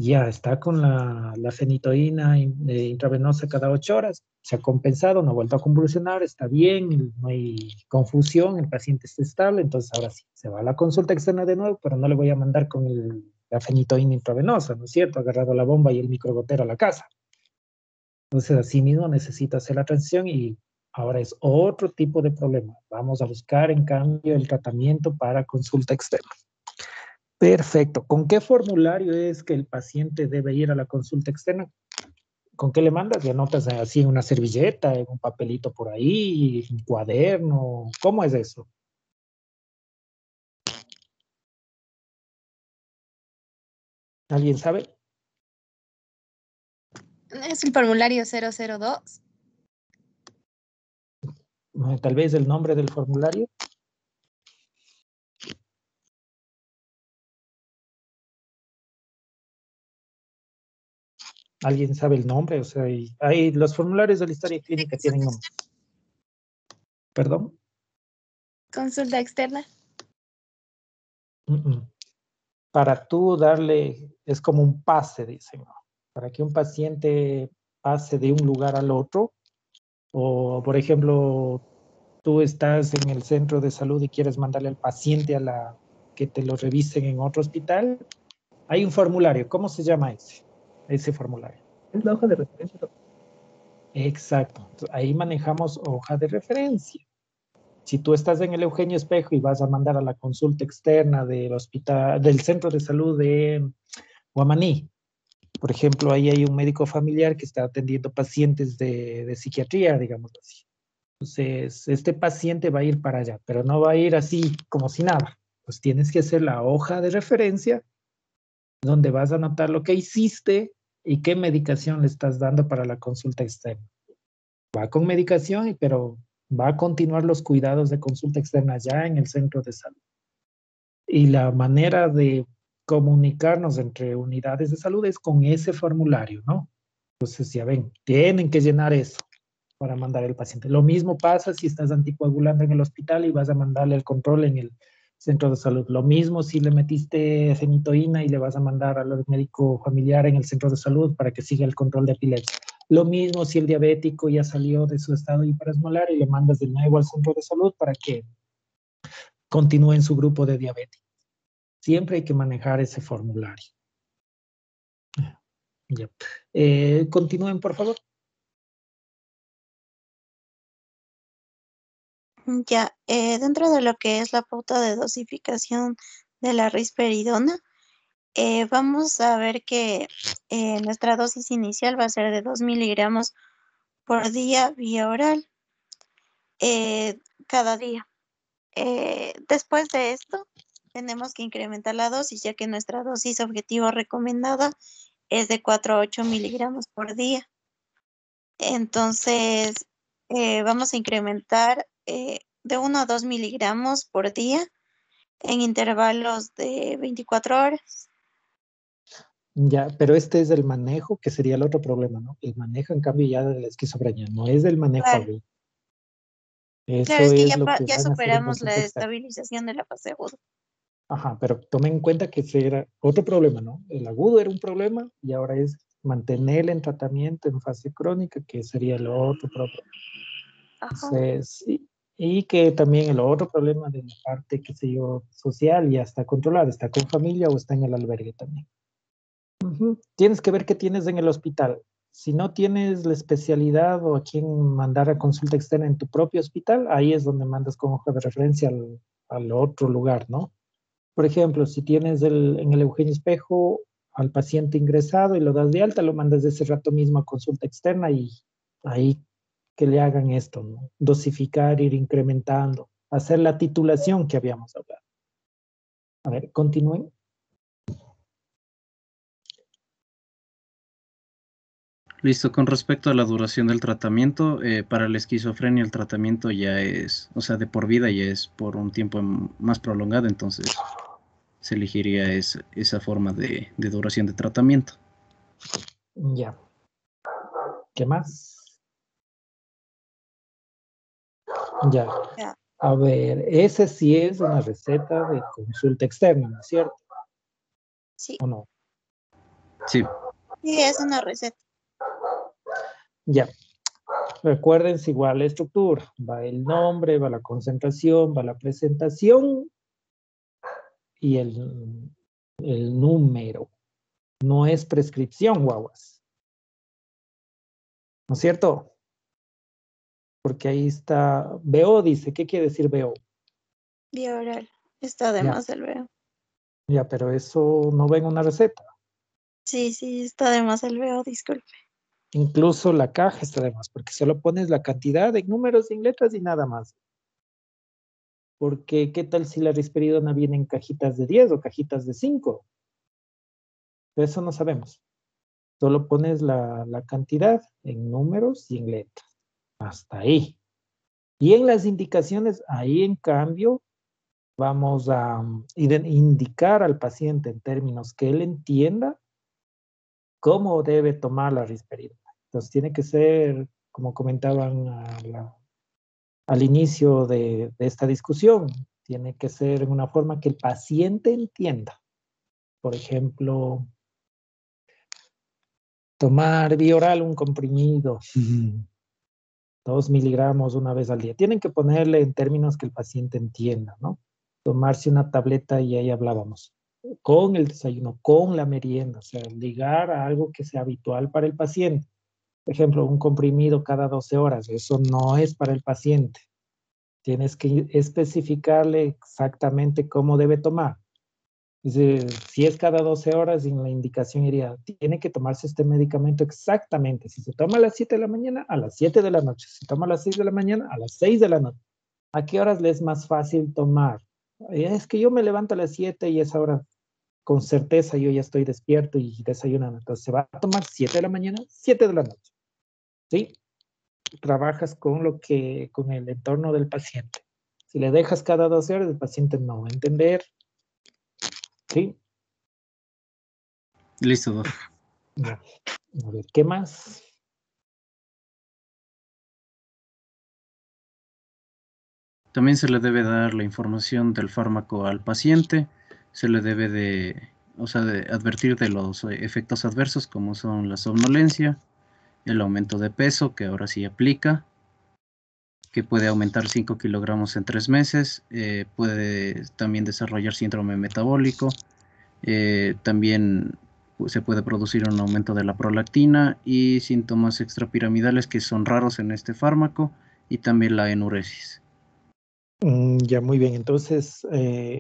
ya está con la fenitoína intravenosa cada 8 horas, se ha compensado, no ha vuelto a convulsionar, está bien, no hay confusión, el paciente está estable, entonces ahora sí, se va a la consulta externa de nuevo, pero no le voy a mandar con la fenitoína intravenosa, ¿no es cierto? Agarrado la bomba y el microgotero a la casa. Entonces, así mismo necesita hacer la transición y ahora es otro tipo de problema. Vamos a buscar, en cambio, el tratamiento para consulta externa. Perfecto. ¿Con qué formulario es que el paciente debe ir a la consulta externa? ¿Con qué le mandas? ¿Le anotas así en una servilleta, en un papelito por ahí, un cuaderno? ¿Cómo es eso? ¿Alguien sabe? Es el formulario 002. Tal vez el nombre del formulario. ¿Alguien sabe el nombre? O sea, hay los formularios de la historia clínica tienen nombre. ¿Perdón? Consulta externa. Para tú darle, es como un pase, dicen, ¿no? Para que un paciente pase de un lugar al otro, o por ejemplo, tú estás en el centro de salud y quieres mandarle al paciente que te lo revisen en otro hospital, hay un formulario. ¿Cómo se llama ese formulario? Es la hoja de referencia. Exacto. Entonces, ahí manejamos hoja de referencia. Si tú estás en el Eugenio Espejo y vas a mandar a la consulta externa del hospital, del centro de salud de Guamaní, por ejemplo, ahí hay un médico familiar que está atendiendo pacientes de psiquiatría, digamos así. Entonces, este paciente va a ir para allá, pero no va a ir así como si nada. Pues tienes que hacer la hoja de referencia donde vas a anotar lo que hiciste y qué medicación le estás dando para la consulta externa. Va con medicación, pero va a continuar los cuidados de consulta externa ya en el centro de salud. Y la manera de comunicarnos entre unidades de salud es con ese formulario, ¿no? Entonces, ya ven, tienen que llenar eso para mandar al paciente. Lo mismo pasa si estás anticoagulando en el hospital y vas a mandarle el control en el centro de salud. Lo mismo si le metiste fenitoína y le vas a mandar al médico familiar en el centro de salud para que siga el control de epilepsia. Lo mismo si el diabético ya salió de su estado hiperosmolar y le mandas de nuevo al centro de salud para que continúe en su grupo de diabetes. Siempre hay que manejar ese formulario. Ya. Continúen, por favor. Ya, dentro de lo que es la pauta de dosificación de la risperidona, vamos a ver que nuestra dosis inicial va a ser de 2 miligramos por día vía oral cada día. Después de esto, tenemos que incrementar la dosis, ya que nuestra dosis objetivo recomendada es de 4 a 8 miligramos por día. Entonces, vamos a incrementar de 1 a 2 miligramos por día en intervalos de 24 horas. Ya, pero este es el manejo, que sería el otro problema, ¿no? El manejo, en cambio, ya de la esquizofrenia, no es del manejo Claro. agudo. Claro, Eso es que es ya, lo que ya van a hacer en superamos la consulta externa. estabilización de la fase aguda. Ajá, pero tomen en cuenta que ese era otro problema, ¿no? El agudo era un problema y ahora es mantenerle en tratamiento en fase crónica, que sería el otro problema. Entonces, y que también el otro problema de la parte, qué sé yo, social ya está controlada, está con familia o está en el albergue también. Tienes que ver qué tienes en el hospital. Si no tienes la especialidad o a quién mandar a consulta externa en tu propio hospital, ahí es donde mandas con hoja de referencia al otro lugar, ¿no? Por ejemplo, si tienes en el Eugenio Espejo al paciente ingresado y lo das de alta, lo mandas de ese rato mismo a consulta externa y ahí que le hagan esto, ¿no? Dosificar, ir incrementando, hacer la titulación que habíamos hablado. A ver, continúen. Listo, con respecto a la duración del tratamiento, para la esquizofrenia el tratamiento ya es, o sea, de por vida ya es por un tiempo más prolongado, entonces se elegiría esa forma de duración de tratamiento. Ya. ¿Qué más? Ya. A ver, ese sí es una receta de consulta externa, ¿no es cierto? Sí. ¿O no? Sí. Sí, es una receta. Ya. Recuérdense igual la estructura. Va el nombre, va la concentración, va la presentación y el número. No es prescripción, guaguas. ¿No es cierto? Porque ahí está, BO dice, ¿qué quiere decir BO? Vía oral. Está de más el veo. Ya, pero eso no va en una receta. Sí, está de más el veo, disculpe. Incluso la caja está de más, porque solo pones la cantidad en números y en letras y nada más. Porque, ¿qué tal si la risperidona viene en cajitas de 10 o cajitas de 5? De eso no sabemos. Solo pones la cantidad en números y en letras. Hasta ahí. Y en las indicaciones, ahí en cambio, vamos a indicar al paciente en términos que él entienda cómo debe tomar la risperidona. Entonces tiene que ser, como comentaban al inicio de esta discusión, tiene que ser en una forma que el paciente entienda. Por ejemplo, tomar bioral un comprimido, 2 miligramos una vez al día. Tienen que ponerle en términos que el paciente entienda, ¿no? Tomarse una tableta, y ahí hablábamos, con el desayuno, con la merienda, o sea, ligar a algo que sea habitual para el paciente. Por ejemplo, un comprimido cada 12 horas, eso no es para el paciente. Tienes que especificarle exactamente cómo debe tomar. Si es cada 12 horas, en la indicación iría, tiene que tomarse este medicamento exactamente. Si se toma a las 7 de la mañana, a las 7 de la noche. Si se toma a las 6 de la mañana, a las 6 de la noche. ¿A qué horas le es más fácil tomar? Es que yo me levanto a las 7 y esa hora, con certeza, yo ya estoy despierto y desayunando. Entonces, se va a tomar 7 de la mañana, 7 de la noche. ¿Sí? Trabajas con el entorno del paciente. Si le dejas cada 12 horas, el paciente no va a entender. ¿Sí? Listo, Doc. Ya. A ver, ¿qué más? También se le debe dar la información del fármaco al paciente, se le debe de advertir de los efectos adversos como son la somnolencia, el aumento de peso que ahora sí aplica, que puede aumentar 5 kilogramos en 3 meses, puede también desarrollar síndrome metabólico, también se puede producir un aumento de la prolactina y síntomas extrapiramidales que son raros en este fármaco, y también la enuresis. Ya, muy bien. Entonces,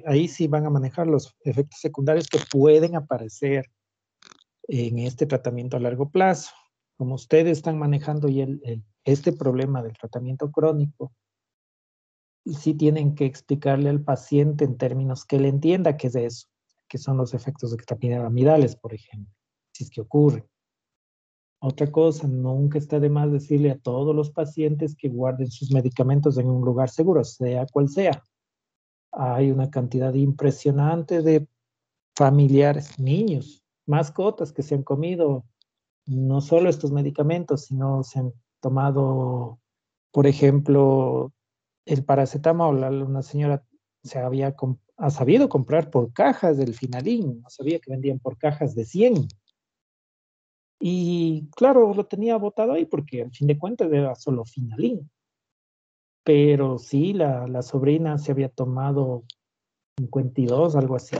ahí sí van a manejar los efectos secundarios que pueden aparecer en este tratamiento a largo plazo. Como ustedes están manejando ya este problema del tratamiento crónico, sí tienen que explicarle al paciente en términos que él entienda qué es eso, que son los efectos extrapiramidales, por ejemplo, si es que ocurre. Otra cosa, nunca está de más decirle a todos los pacientes que guarden sus medicamentos en un lugar seguro, sea cual sea. Hay una cantidad impresionante de familiares, niños, mascotas que se han comido no solo estos medicamentos, sino se han tomado, por ejemplo, el paracetamol. Una señora ha sabido comprar por cajas del Finalin, no sabía que vendían por cajas de 100. Y claro, lo tenía botado ahí porque al fin de cuentas era solo Finalin. Pero sí, la sobrina se había tomado 52, algo así.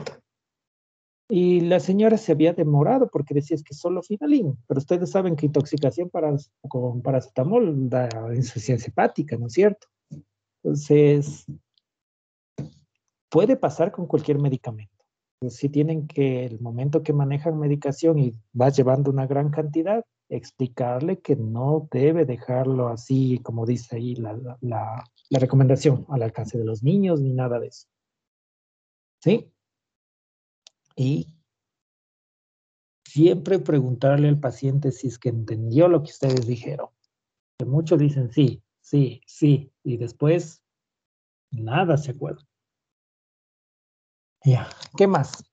Y la señora se había demorado porque decía es que solo Finalin. Pero ustedes saben que intoxicación con paracetamol da insuficiencia hepática, ¿no es cierto? Entonces, puede pasar con cualquier medicamento. Si tienen que, el momento que manejan medicación y vas llevando una gran cantidad, explicarle que no debe dejarlo así, como dice ahí la recomendación, al alcance de los niños, ni nada de eso. ¿Sí? Y siempre preguntarle al paciente si es que entendió lo que ustedes dijeron. Que muchos dicen sí, sí, sí, y después nada se acuerda. Ya, ¿qué más?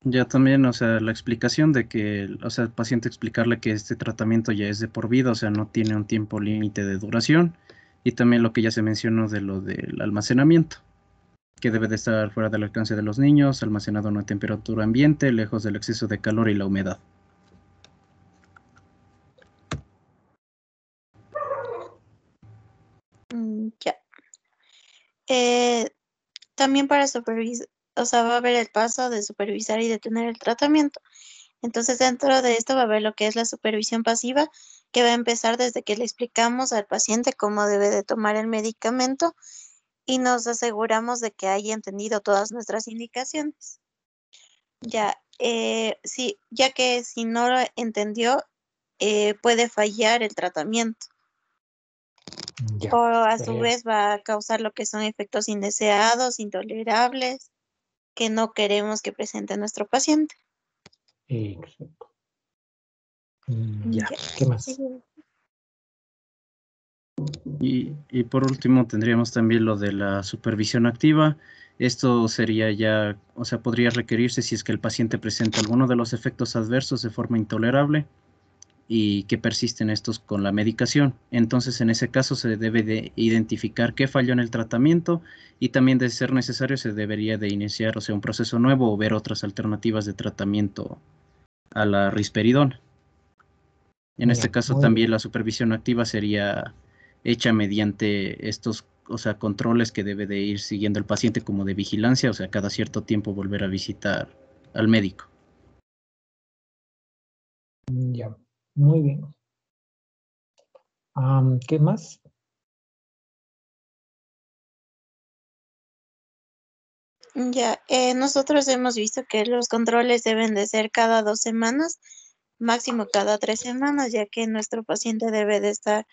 Ya también, la explicación de que, el paciente explicarle que este tratamiento ya es de por vida, no tiene un tiempo límite de duración, y también lo que ya se mencionó de lo del almacenamiento, que debe de estar fuera del alcance de los niños, almacenado a una temperatura ambiente, lejos del exceso de calor y la humedad. Ya. También para supervisar, va a haber el paso de supervisar y detener el tratamiento. Entonces, dentro de esto va a haber lo que es la supervisión pasiva, que va a empezar desde que le explicamos al paciente cómo debe de tomar el medicamento y nos aseguramos de que haya entendido todas nuestras indicaciones. Ya, sí, ya que si no lo entendió, puede fallar el tratamiento. Ya, O a su podría- vez va a causar lo que son efectos indeseados, intolerables, que no queremos que presente nuestro paciente. Exacto. Ya, Ya. ¿qué más? Y por último tendríamos también lo de la supervisión activa. Esto sería ya, o sea, podría requerirse si es que el paciente presenta alguno de los efectos adversos de forma intolerable y que persisten estos con la medicación. Entonces, en ese caso se debe de identificar qué falló en el tratamiento y también, de ser necesario, se debería de iniciar, o sea, un proceso nuevo o ver otras alternativas de tratamiento a la risperidona. En este Ya, caso muy también bien. la supervisión activa sería hecha mediante estos, o sea, controles que debe de ir siguiendo el paciente como de vigilancia, o sea, cada cierto tiempo volver a visitar al médico. Ya, muy bien. ¿Qué más? Ya, nosotros hemos visto que los controles deben de ser cada 2 semanas, máximo cada 3 semanas, ya que nuestro paciente debe de estar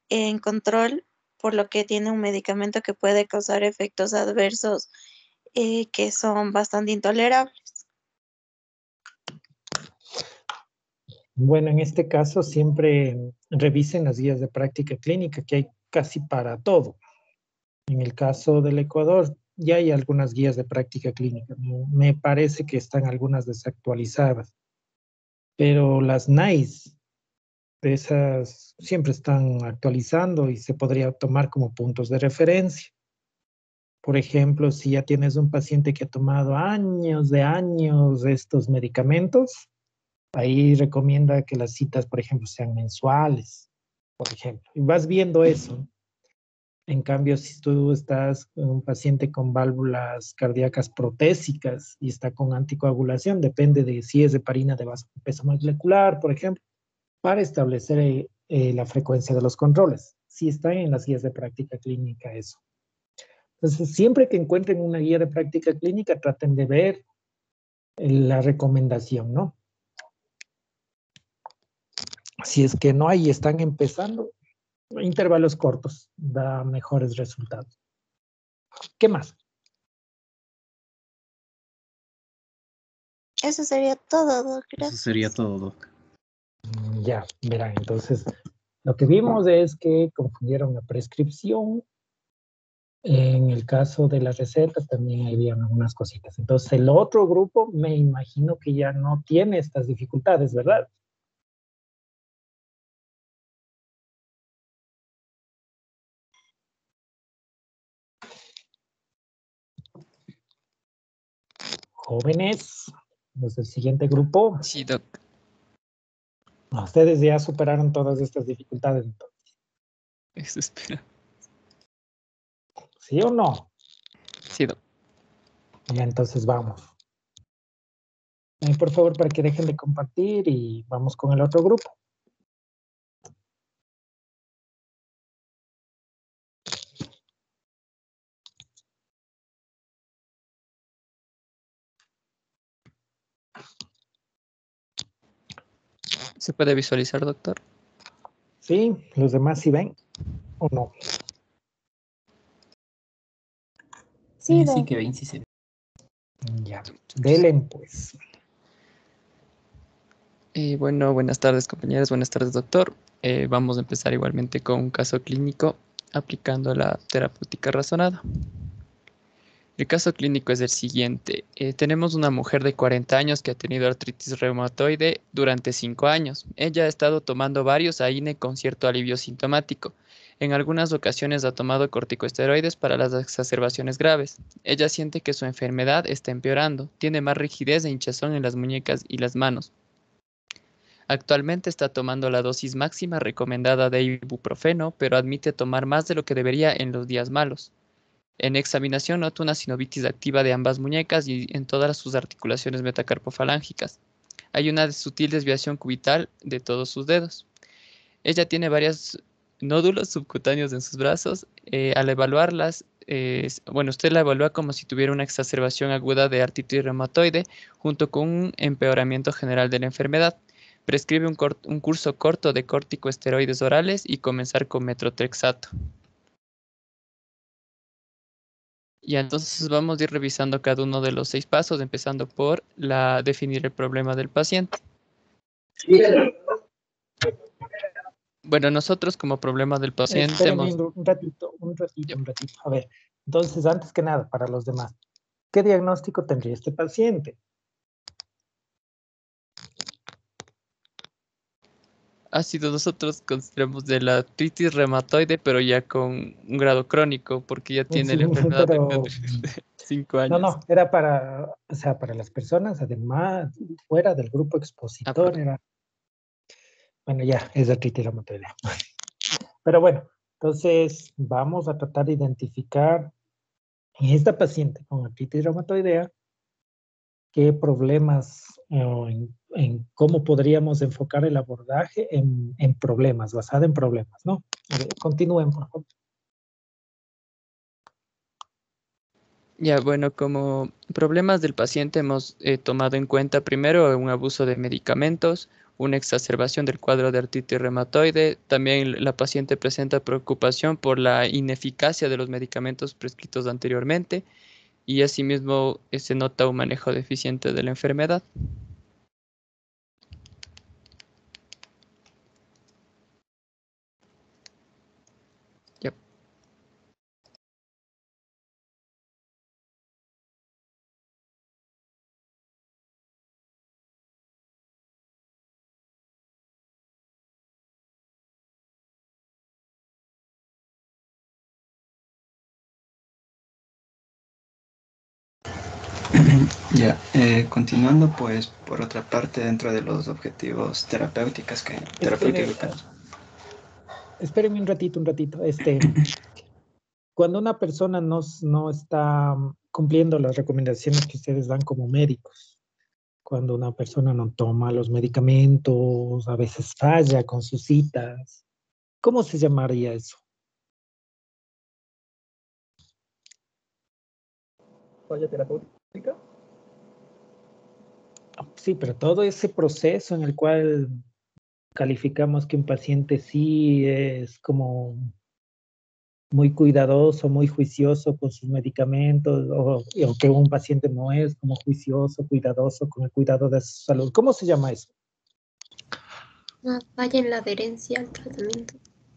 en control, por lo que tiene un medicamento que puede causar efectos adversos que son bastante intolerables. Bueno, en este caso siempre revisen las guías de práctica clínica, que hay casi para todo. En el caso del Ecuador, ya hay algunas guías de práctica clínica. Me parece que están algunas desactualizadas, pero las NICE, esas siempre están actualizando y se podría tomar como puntos de referencia. Por ejemplo, si ya tienes un paciente que ha tomado años de años estos medicamentos, ahí recomienda que las citas, por ejemplo, sean mensuales, por ejemplo. Y vas viendo eso. En cambio, si tú estás con un paciente con válvulas cardíacas protésicas y está con anticoagulación, depende de si es heparina de bajo peso molecular, por ejemplo, para establecer la frecuencia de los controles. Si están en las guías de práctica clínica eso. Entonces, siempre que encuentren una guía de práctica clínica, traten de ver la recomendación, ¿no? Si es que no hay, están empezando, intervalos cortos, da mejores resultados. ¿Qué más? Eso sería todo, Doc. Eso sería todo, Doc. Ya, verán, entonces, lo que vimos es que confundieron la prescripción. En el caso de las recetas también habían algunas cositas. Entonces, el otro grupo me imagino que ya no tiene estas dificultades, ¿verdad? Jóvenes, los del siguiente grupo. Sí, Doc. Ustedes ya superaron todas estas dificultades, entonces. Eso espera. ¿Sí o no? Sí, Doc. Ya, entonces vamos. Por favor, para que dejen de compartir y vamos con el otro grupo. ¿Se puede visualizar, doctor? Sí, los demás sí ven o no. Sí, Sí Doc. que ven, sí se ve. Ya, delen pues. Bueno, buenas tardes, compañeros. Buenas tardes, doctor. Vamos a empezar igualmente con un caso clínico aplicando la terapéutica razonada. El caso clínico es el siguiente. Tenemos una mujer de 40 años que ha tenido artritis reumatoide durante 5 años. Ella ha estado tomando varios AINE con cierto alivio sintomático. En algunas ocasiones ha tomado corticosteroides para las exacerbaciones graves. Ella siente que su enfermedad está empeorando. Tiene más rigidez e hinchazón en las muñecas y las manos. Actualmente está tomando la dosis máxima recomendada de ibuprofeno, pero admite tomar más de lo que debería en los días malos. En examinación nota una sinovitis activa de ambas muñecas y en todas sus articulaciones metacarpofalángicas. Hay una sutil desviación cubital de todos sus dedos. Ella tiene varios nódulos subcutáneos en sus brazos. Al evaluarlas, usted la evalúa como si tuviera una exacerbación aguda de artritis reumatoide junto con un empeoramiento general de la enfermedad. prescribe un curso corto de corticosteroides orales y comenzar con metotrexato. Y entonces vamos a ir revisando cada uno de los 6 pasos, empezando por definir el problema del paciente. Bueno, nosotros como problema del paciente Espérame un ratito. A ver, entonces, antes que nada, para los demás, ¿qué diagnóstico tendría este paciente? nosotros consideramos de la artritis reumatoide, pero ya con un grado crónico, porque ya tiene Sí, la enfermedad pero de 5 años. no, era para, o sea, para las personas, además, fuera del grupo expositor, era, bueno, ya, es artritis reumatoide. Pero bueno, entonces vamos a tratar de identificar en esta paciente con artritis reumatoidea qué problemas o en cómo podríamos enfocar el abordaje en problemas, basado en problemas, ¿no? A ver, continúen, por favor. Ya, bueno, como problemas del paciente hemos tomado en cuenta primero un abuso de medicamentos, una exacerbación del cuadro de artritis reumatoide. También la paciente presenta preocupación por la ineficacia de los medicamentos prescritos anteriormente y asimismo se nota un manejo deficiente de la enfermedad. Yep. Ya, continuando pues por otra parte dentro de los objetivos terapéuticos que Espérenme un ratito. Cuando una persona no está cumpliendo las recomendaciones que ustedes dan como médicos, cuando una persona no toma los medicamentos, a veces falla con sus citas, ¿cómo se llamaría eso? ¿Falla terapéutica? Sí, pero todo ese proceso en el cual calificamos que un paciente sí es como muy cuidadoso, muy juicioso con sus medicamentos, o que un paciente no es como juicioso, cuidadoso con el cuidado de su salud. ¿Cómo se llama eso? Una falla en la adherencia al tratamiento.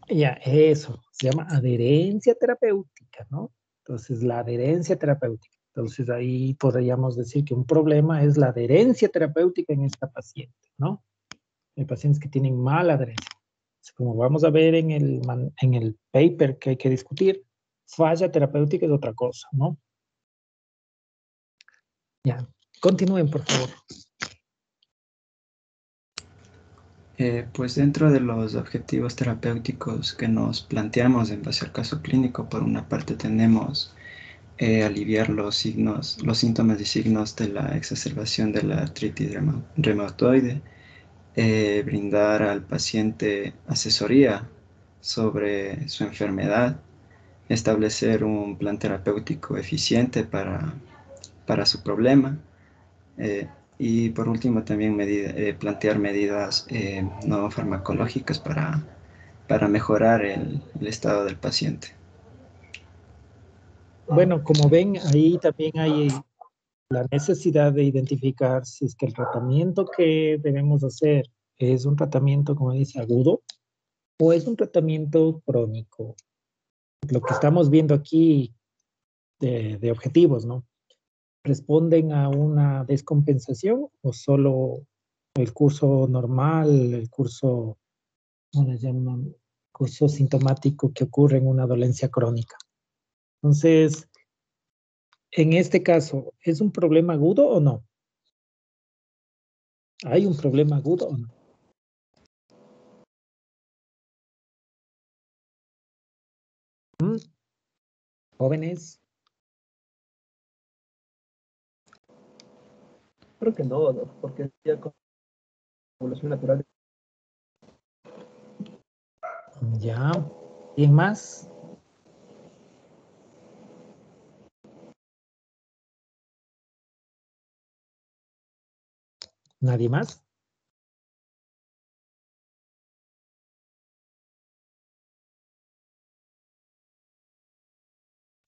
Ya, eso, se llama adherencia terapéutica, ¿no? Entonces, la adherencia terapéutica. Entonces, ahí podríamos decir que un problema es la adherencia terapéutica en esta paciente, ¿no? Hay pacientes que tienen mala adherencia. Como vamos a ver en el paper que hay que discutir, falla terapéutica es otra cosa, ¿no? Ya, continúen, por favor. Pues dentro de los objetivos terapéuticos que nos planteamos en base al caso clínico, por una parte tenemos aliviar los síntomas y signos de la exacerbación de la artritis reumatoide, brindar al paciente asesoría sobre su enfermedad, establecer un plan terapéutico eficiente para su problema, y por último también plantear medidas no farmacológicas para mejorar el estado del paciente. Bueno, como ven, ahí también hay la necesidad de identificar si es que el tratamiento que debemos hacer es un tratamiento, como dice, agudo o es un tratamiento crónico. Lo que estamos viendo aquí de objetivos, ¿no? ¿Responden a una descompensación o solo el curso normal, el curso, ¿cómo le llaman? Curso sintomático que ocurre en una dolencia crónica? Entonces, en este caso, ¿es un problema agudo o no? ¿Hay un problema agudo o no? Jóvenes. Creo que no, porque es ya con evolución natural. Ya. ¿Quién más? ¿Nadie más?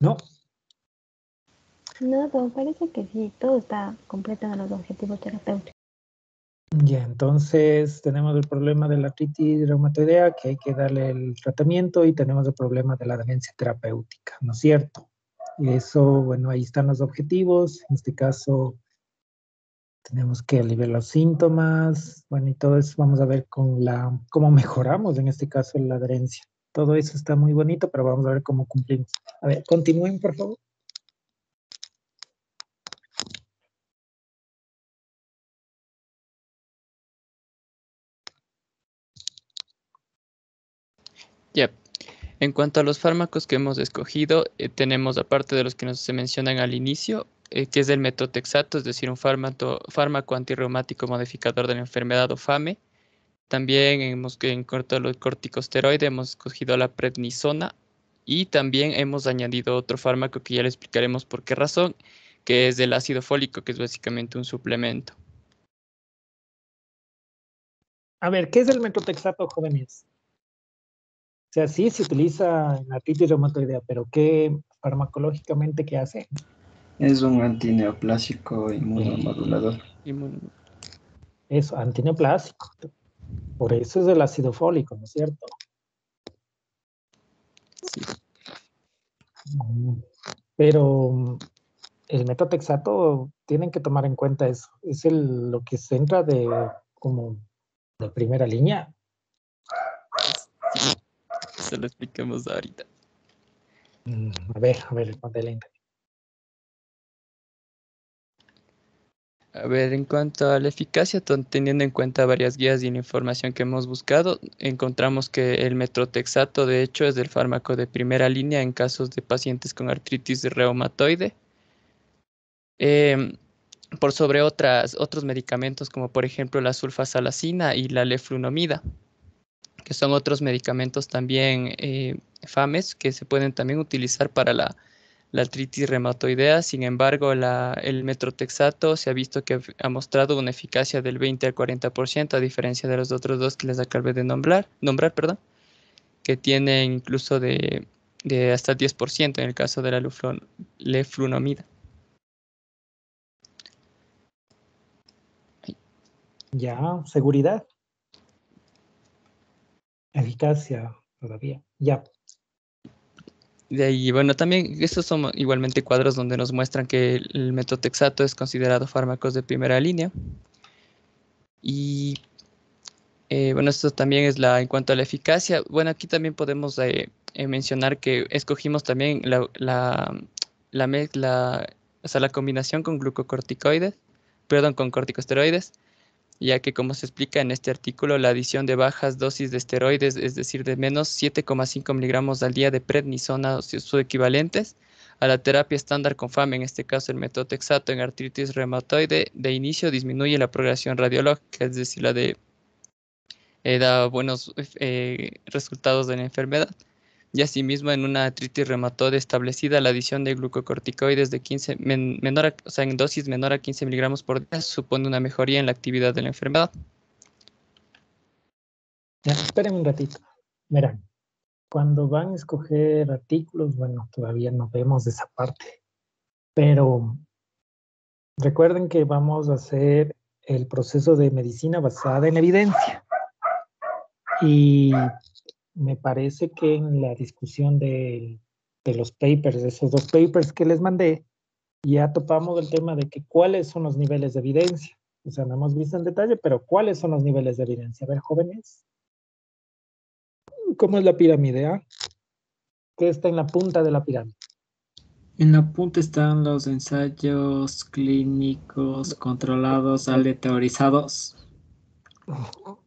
¿No? No, todo parece que sí, todo está completo en los objetivos terapéuticos. Ya, entonces tenemos el problema de la artritis reumatoidea, que hay que darle el tratamiento, y tenemos el problema de la adherencia terapéutica, ¿no es cierto? Y eso, bueno, ahí están los objetivos. En este caso, tenemos que aliviar los síntomas, bueno, y todo eso vamos a ver cómo mejoramos, en este caso, la adherencia. Todo eso está muy bonito, pero vamos a ver cómo cumplimos. A ver, continúen, por favor. Ya. En cuanto a los fármacos que hemos escogido, tenemos, aparte de los que se mencionan al inicio, que es el metotrexato, es decir, un fármaco antirreumático modificador de la enfermedad o FAME. También en cuanto a los corticosteroides hemos escogido la prednisona, y también hemos añadido otro fármaco que ya le explicaremos por qué razón, que es el ácido fólico, que es básicamente un suplemento. A ver, ¿qué es el metotrexato, jóvenes? O sea, sí se utiliza en artritis reumatoidea, pero ¿qué farmacológicamente qué hace? Es un antineoplásico inmunomodulador. Eso, antineoplásico. Por eso es el ácido fólico, ¿no es cierto? Sí. Pero el metotrexato, tienen que tomar en cuenta eso. Es lo que se entra como de primera línea. Se lo explicamos ahorita. A ver, Madeleine. A ver, en cuanto a la eficacia, teniendo en cuenta varias guías y la información que hemos buscado, encontramos que el metotrexato, de hecho, es el fármaco de primera línea en casos de pacientes con artritis reumatoide, por sobre otros medicamentos como por ejemplo la sulfasalacina y la leflunomida, que son otros medicamentos también FAMES que se pueden también utilizar para la artritis reumatoidea. Sin embargo, el metotrexato se ha visto que ha mostrado una eficacia del 20 al 40%, a diferencia de los otros dos que les acabé de nombrar, que tiene incluso de hasta 10% en el caso de la leflunomida. Ya, seguridad. Eficacia todavía. Ya. De ahí, bueno, también estos son igualmente cuadros donde nos muestran que el metotrexato es considerado fármacos de primera línea. Y bueno, esto también es en cuanto a la eficacia. Bueno, aquí también podemos mencionar que escogimos también o sea, la combinación con con corticosteroides, ya que como se explica en este artículo, la adición de bajas dosis de esteroides, es decir, de menos 7,5 miligramos al día de prednisona o sus equivalentes, a la terapia estándar con FAME, en este caso el metotrexato en artritis reumatoide, de inicio disminuye la progresión radiológica, es decir, da buenos resultados de la enfermedad. Y asimismo, en una artritis reumatoide establecida, la adición de glucocorticoides de en dosis menor a 15 miligramos por día supone una mejoría en la actividad de la enfermedad. Ya, esperen un ratito. Verán, cuando van a escoger artículos, bueno, todavía no vemos esa parte, pero recuerden que vamos a hacer el proceso de medicina basada en evidencia. Y me parece que en la discusión de los papers, de esos dos papers que les mandé, ya topamos el tema de que cuáles son los niveles de evidencia. O sea, no hemos visto en detalle, pero cuáles son los niveles de evidencia. A ver, jóvenes, ¿cómo es la pirámide? ¿Ah? ¿Qué está en la punta de la pirámide? En la punta están los ensayos clínicos controlados, aleatorizados.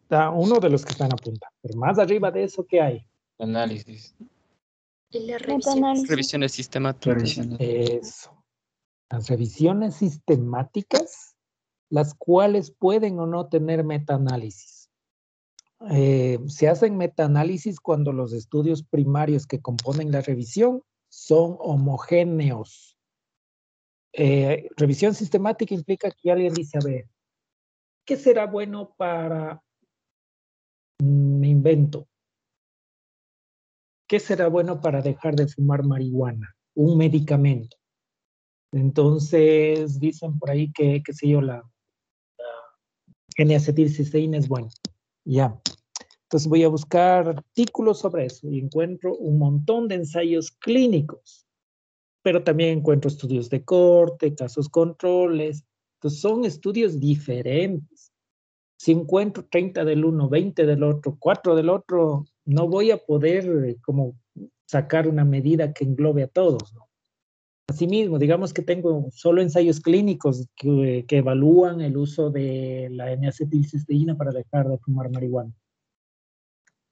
Está uno de los que están en la punta. Pero más arriba de eso, ¿qué hay? Análisis. Y las revisiones. Revisiones sistemáticas. Eso. Las revisiones sistemáticas, las cuales pueden o no tener metaanálisis. Se hacen metaanálisis cuando los estudios primarios que componen la revisión son homogéneos. Revisión sistemática implica que alguien dice, a ver, ¿qué será bueno para... me invento. ¿Qué será bueno para dejar de fumar marihuana? un medicamento. Entonces, dicen por ahí que, qué sé yo, la N-acetilcisteína es buena. Ya. Entonces voy a buscar artículos sobre eso y encuentro un montón de ensayos clínicos, pero también encuentro estudios de corte, casos controles. Entonces son estudios diferentes. Si encuentro 30 del uno, 20 del otro, 4 del otro, no voy a poder como sacar una medida que englobe a todos, ¿no? Asimismo, digamos que tengo solo ensayos clínicos que evalúan el uso de la N-acetilcisteína para dejar de fumar marihuana.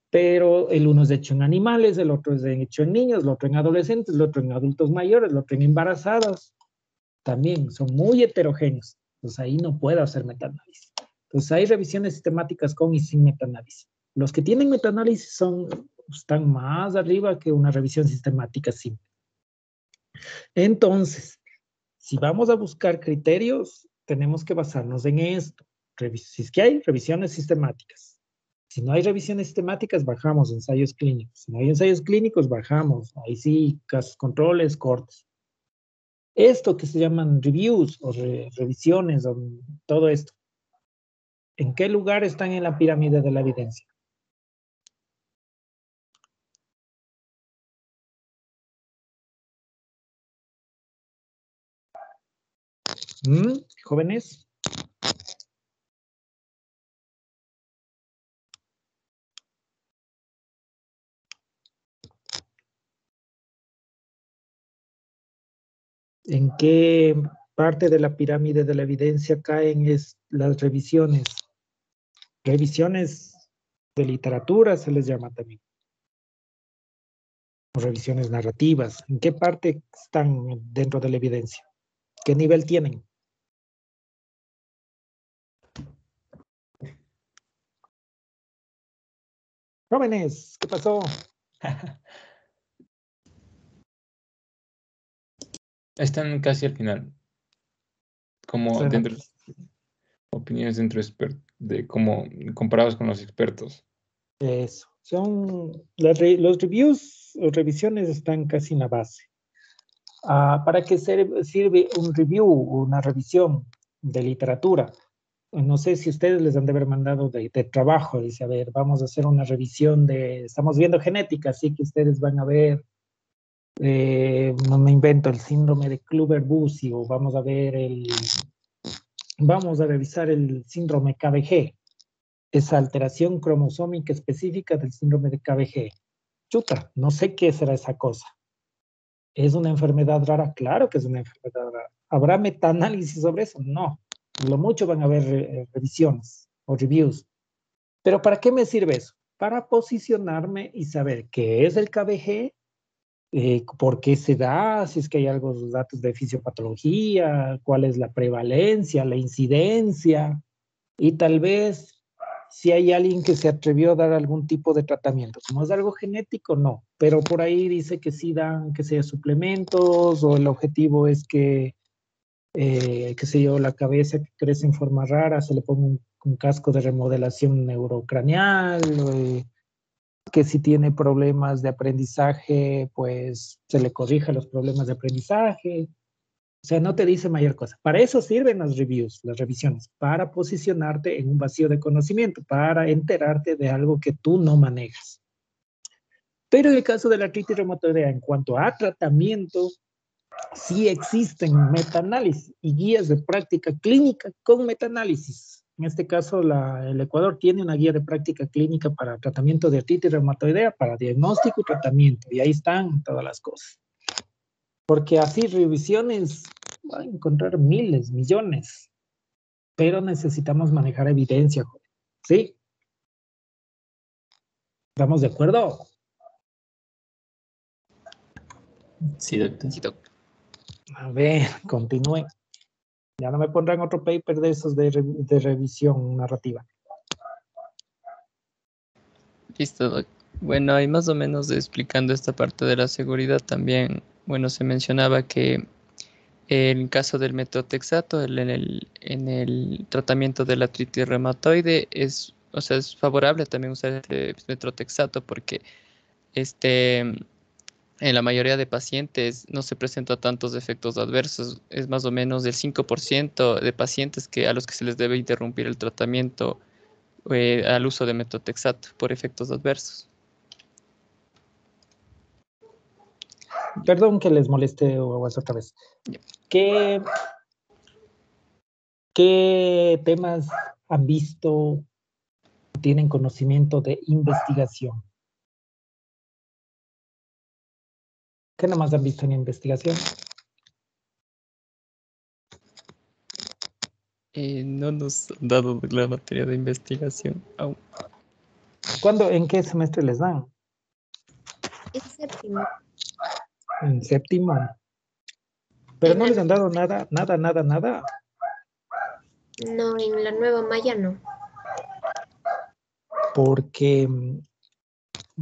Pero el uno es hecho en animales, el otro es hecho en niños, el otro en adolescentes, el otro en adultos mayores, el otro en embarazadas. También son muy heterogéneos. Entonces ahí no puedo hacer metaanálisis. Entonces hay revisiones sistemáticas con y sin metaanálisis. Los que tienen metaanálisis están más arriba que una revisión sistemática simple. Entonces, si vamos a buscar criterios, tenemos que basarnos en esto. Si es que hay revisiones sistemáticas. Si no hay revisiones sistemáticas, bajamos ensayos clínicos. Si no hay ensayos clínicos, bajamos. Ahí sí, casos controles, cortes. Esto que se llaman reviews o revisiones, o todo esto, ¿en qué lugar están en la pirámide de la evidencia? ¿Jóvenes? ¿En qué parte de la pirámide de la evidencia caen las revisiones? Revisiones de literatura se les llama también. O revisiones narrativas. ¿En qué parte están dentro de la evidencia? ¿Qué nivel tienen? Jóvenes, ¿qué pasó? Están casi al final. Como dentro, opiniones dentro de como comparados con los expertos. Eso. Los reviews o revisiones están casi en la base. ¿Para qué sirve un review, una revisión de literatura? No sé si ustedes les han de haber mandado de trabajo. Dice, a ver, vamos a hacer una revisión estamos viendo genética, así que ustedes van a ver, no me invento, el síndrome de Kluver-Bucy, o vamos a revisar el síndrome KBG, esa alteración cromosómica específica del síndrome de KBG. Chuta, no sé qué será esa cosa. ¿Es una enfermedad rara? Claro que es una enfermedad rara. ¿Habrá metaanálisis sobre eso? No. Lo mucho van a haber revisiones o reviews. ¿Pero para qué me sirve eso? Para posicionarme y saber qué es el KBG, por qué se da, si es que hay algunos datos de fisiopatología, cuál es la prevalencia, la incidencia, y tal vez si hay alguien que se atrevió a dar algún tipo de tratamiento. Como es algo genético, no. Pero por ahí dice que sí dan, que sea suplementos, o el objetivo es que, qué sé yo, la cabeza que crece en forma rara, se le ponga un casco de remodelación neurocraneal, que si tiene problemas de aprendizaje, pues se le corrija los problemas de aprendizaje. O sea, no te dice mayor cosa. Para eso sirven las reviews, las revisiones, para posicionarte en un vacío de conocimiento, para enterarte de algo que tú no manejas. Pero en el caso de la artritis reumatoidea, en cuanto a tratamiento, sí existen metaanálisis y guías de práctica clínica con metaanálisis. En este caso, el Ecuador tiene una guía de práctica clínica para tratamiento de artritis reumatoidea, para diagnóstico y tratamiento, y ahí están todas las cosas. Porque así revisiones van a encontrar miles, millones, pero necesitamos manejar evidencia, ¿sí? ¿Estamos de acuerdo? Sí, doctor. Sí, doctor. A ver, continúen. Ya no me pondrán otro paper de esos de revisión narrativa. Listo, doc. Bueno, y más o menos explicando esta parte de la seguridad también, bueno, se mencionaba que en caso del metotrexato, en el tratamiento de la artritis reumatoide, es favorable también usar este metotrexato porque en la mayoría de pacientes no se presenta tantos efectos adversos. Es más o menos del 5% de pacientes a los que se les debe interrumpir el tratamiento al uso de metotrexato por efectos adversos. Perdón que les moleste otra vez. ¿Qué temas han visto, tienen conocimiento de investigación? ¿Qué nomás han visto en investigación? No nos han dado la materia de investigación aún. ¿En qué semestre les dan? En séptimo. En séptimo. Pero no les han dado nada. No, en la nueva malla no. Porque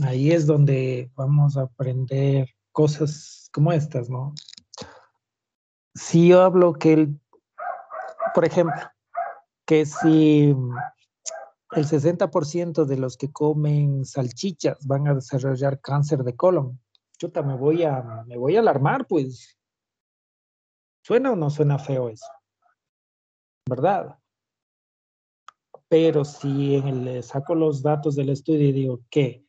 ahí es donde vamos a aprender cosas como estas, ¿no? Si yo hablo por ejemplo, que si el 60% de los que comen salchichas van a desarrollar cáncer de colon, chuta, me voy a alarmar, pues. ¿Suena o no suena feo eso? ¿Verdad? Pero si le saco los datos del estudio y digo que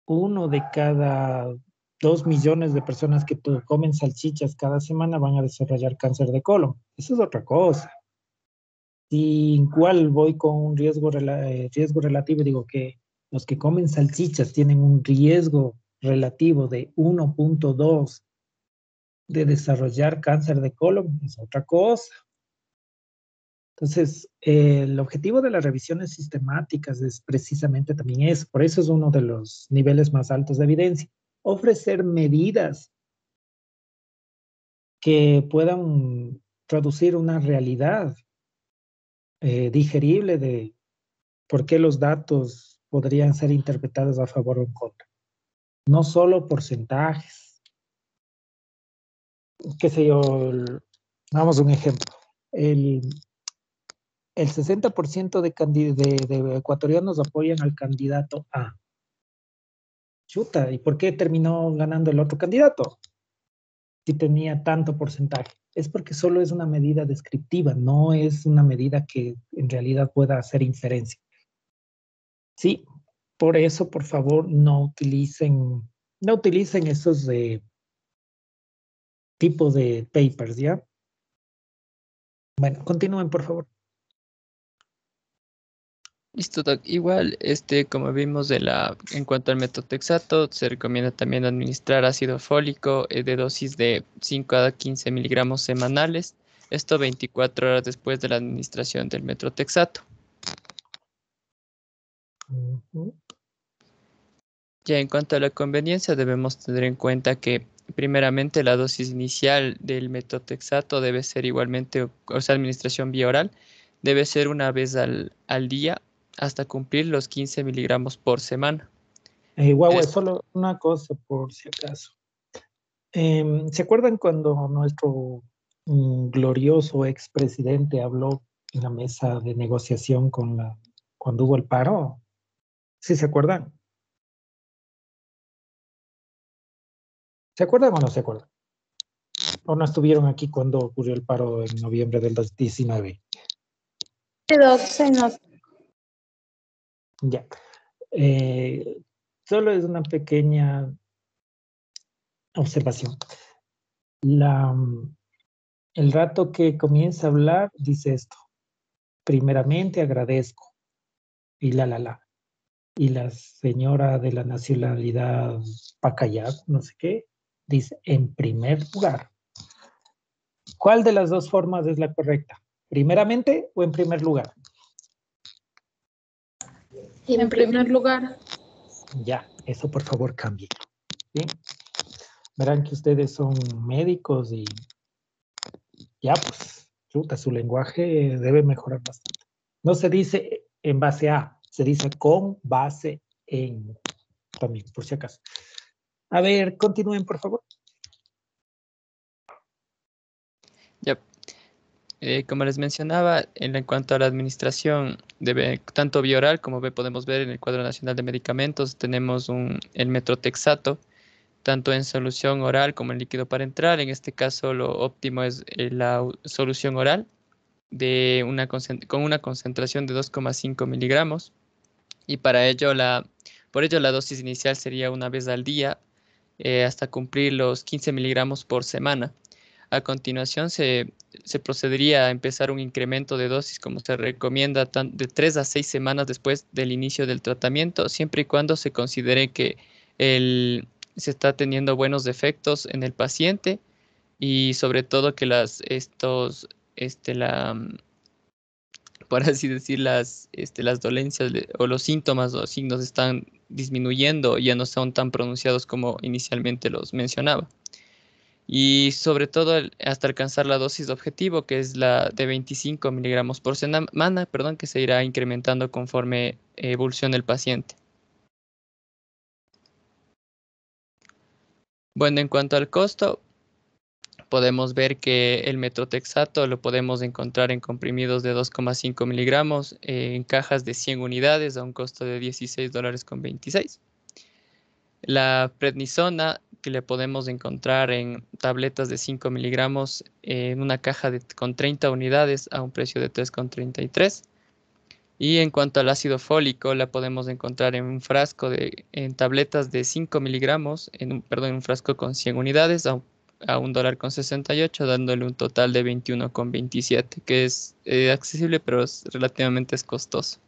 1 de cada 2 millones de personas que comen salchichas cada semana van a desarrollar cáncer de colon. Eso es otra cosa. Si igual voy con un riesgo relativo y digo que los que comen salchichas tienen un riesgo relativo de 1.2 de desarrollar cáncer de colon, es otra cosa. Entonces, el objetivo de las revisiones sistemáticas es precisamente también eso. Por eso es uno de los niveles más altos de evidencia. Ofrecer medidas que puedan traducir una realidad digerible de por qué los datos podrían ser interpretados a favor o en contra. No solo porcentajes. Qué sé yo, damos un ejemplo. El 60% de ecuatorianos apoyan al candidato A. Chuta, ¿y por qué terminó ganando el otro candidato? Si tenía tanto porcentaje. Es porque solo es una medida descriptiva, no es una medida que en realidad pueda hacer inferencia. Sí, por eso, por favor, no utilicen esos tipos de papers, ¿ya? Bueno, continúen, por favor. Listo, Doc. Igual, como vimos en cuanto al metotrexato, se recomienda también administrar ácido fólico de dosis de 5 a 15 miligramos semanales. Esto 24 horas después de la administración del metotrexato. Ya en cuanto a la conveniencia, debemos tener en cuenta que primeramente la dosis inicial del metotrexato debe ser igualmente, o sea, administración vía oral, debe ser una vez al día hasta cumplir los 15 miligramos por semana. Solo una cosa por si acaso. ¿Se acuerdan cuando nuestro glorioso expresidente habló en la mesa de negociación cuando hubo el paro? ¿Sí se acuerdan? ¿Se acuerdan o no se acuerdan? ¿O no estuvieron aquí cuando ocurrió el paro en noviembre del 2019? Ya. Solo es una pequeña observación. El rato que comienza a hablar, dice esto. Primeramente agradezco. Y Y la señora de la nacionalidad Pacayat, no sé qué, dice en primer lugar. ¿Cuál de las dos formas es la correcta? ¿Primeramente o en primer lugar? En primer lugar. Ya, eso por favor cambie. ¿Sí? Verán que ustedes son médicos y ya pues, chuta, su lenguaje debe mejorar bastante. No se dice en base a, se dice con base en, también, por si acaso. A ver, continúen, por favor. Ya. Como les mencionaba, en cuanto a la administración, tanto vía oral como podemos ver en el cuadro nacional de medicamentos, tenemos el metotrexato, tanto en solución oral como en líquido parenteral. En este caso lo óptimo es la solución oral con una concentración de 2,5 miligramos, y por ello la dosis inicial sería una vez al día hasta cumplir los 15 miligramos por semana. A continuación se procedería a empezar un incremento de dosis como se recomienda de 3 a 6 semanas después del inicio del tratamiento, siempre y cuando se considere que se está teniendo buenos efectos en el paciente, y sobre todo que por así decir, las dolencias o los síntomas o signos están disminuyendo, ya no son tan pronunciados como inicialmente los mencionaba. Y sobre todo hasta alcanzar la dosis objetivo, que es la de 25 miligramos por semana, que se irá incrementando conforme evolucione el paciente. Bueno, en cuanto al costo, podemos ver que el metrotexato lo podemos encontrar en comprimidos de 2,5 miligramos en cajas de 100 unidades a un costo de $16.26. La prednisona, que le podemos encontrar en tabletas de 5 miligramos en una caja con 30 unidades a un precio de $3,33. Y en cuanto al ácido fólico, la podemos encontrar en un frasco en tabletas de 5 miligramos, en un frasco con 100 unidades a $1.68, dándole un total de $21,27, que es accesible, pero relativamente es costoso.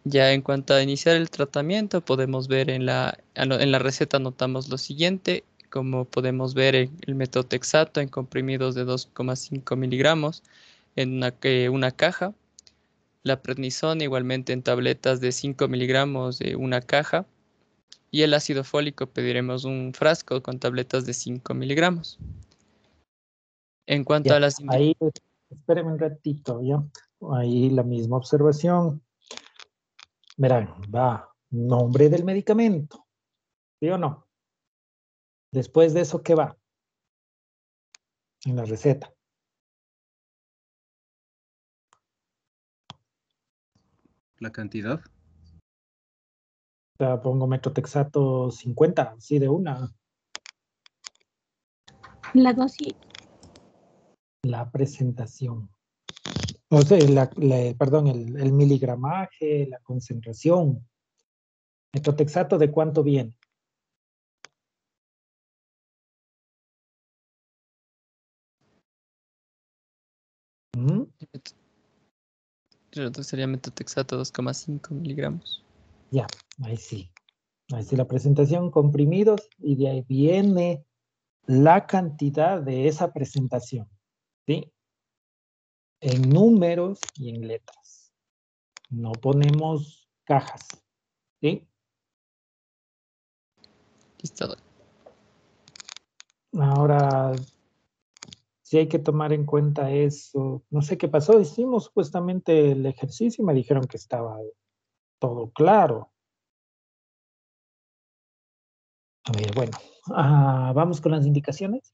Ya en cuanto a iniciar el tratamiento, podemos ver en la receta notamos lo siguiente. Como podemos ver, el metrotexato en comprimidos de 2,5 miligramos en una caja. La prednisona igualmente en tabletas de 5 miligramos de una caja. Y el ácido fólico pediremos un frasco con tabletas de 5 miligramos. En cuanto a las... Ahí, espérenme un ratito, ¿ya? Ahí la misma observación. Verán, va nombre del medicamento, ¿sí o no? Después de eso, ¿qué va? En la receta. La cantidad. O sea, pongo metrotexato 50, sí, de una. La dosis. La presentación. O sea, perdón, el miligramaje, la concentración. Metrotexato, ¿de cuánto viene? Sería metrotexato 2,5 miligramos. Ya, ahí sí. Ahí sí la presentación, comprimidos, y de ahí viene la cantidad de esa presentación, ¿sí? En números y en letras. No ponemos cajas, ¿sí? Listo. Ahora, sí hay que tomar en cuenta eso. No sé qué pasó. Hicimos supuestamente el ejercicio y me dijeron que estaba todo claro. A ver, bueno. Vamos con las indicaciones.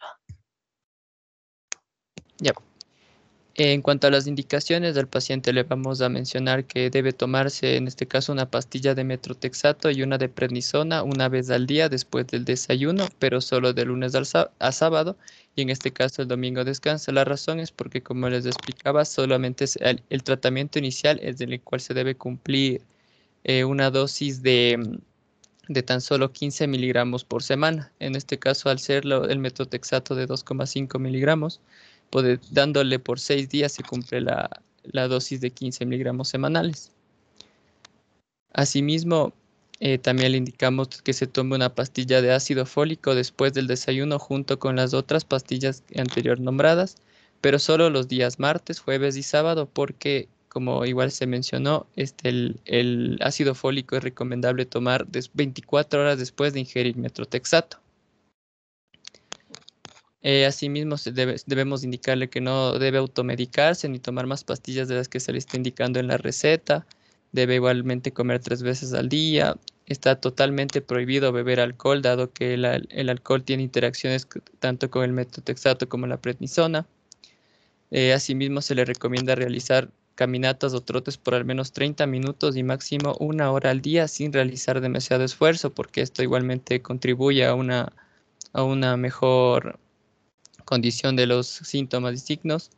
Ya. En cuanto a las indicaciones del paciente, le vamos a mencionar que debe tomarse, en este caso, una pastilla de metrotexato y una de prednisona una vez al día después del desayuno, pero solo de lunes a sábado, y en este caso el domingo descansa. La razón es porque, como les explicaba, solamente es el tratamiento inicial es en el cual se debe cumplir una dosis de tan solo 15 miligramos por semana. En este caso, al ser el metrotexato de 2,5 miligramos, dándole por 6 días se cumple la dosis de 15 miligramos semanales. Asimismo, también le indicamos que se tome una pastilla de ácido fólico después del desayuno junto con las otras pastillas anterior nombradas, pero solo los días martes, jueves y sábado, porque, como igual se mencionó, el ácido fólico es recomendable tomar 24 horas después de ingerir metrotexato. Asimismo, debemos indicarle que no debe automedicarse ni tomar más pastillas de las que se le está indicando en la receta. Debe igualmente comer 3 veces al día. Está totalmente prohibido beber alcohol, dado que el alcohol tiene interacciones tanto con el metrotexato como la prednisona. Asimismo, se le recomienda realizar caminatas o trotes por al menos 30 minutos y máximo 1 hora al día sin realizar demasiado esfuerzo, porque esto igualmente contribuye a una mejor condición de los síntomas y signos.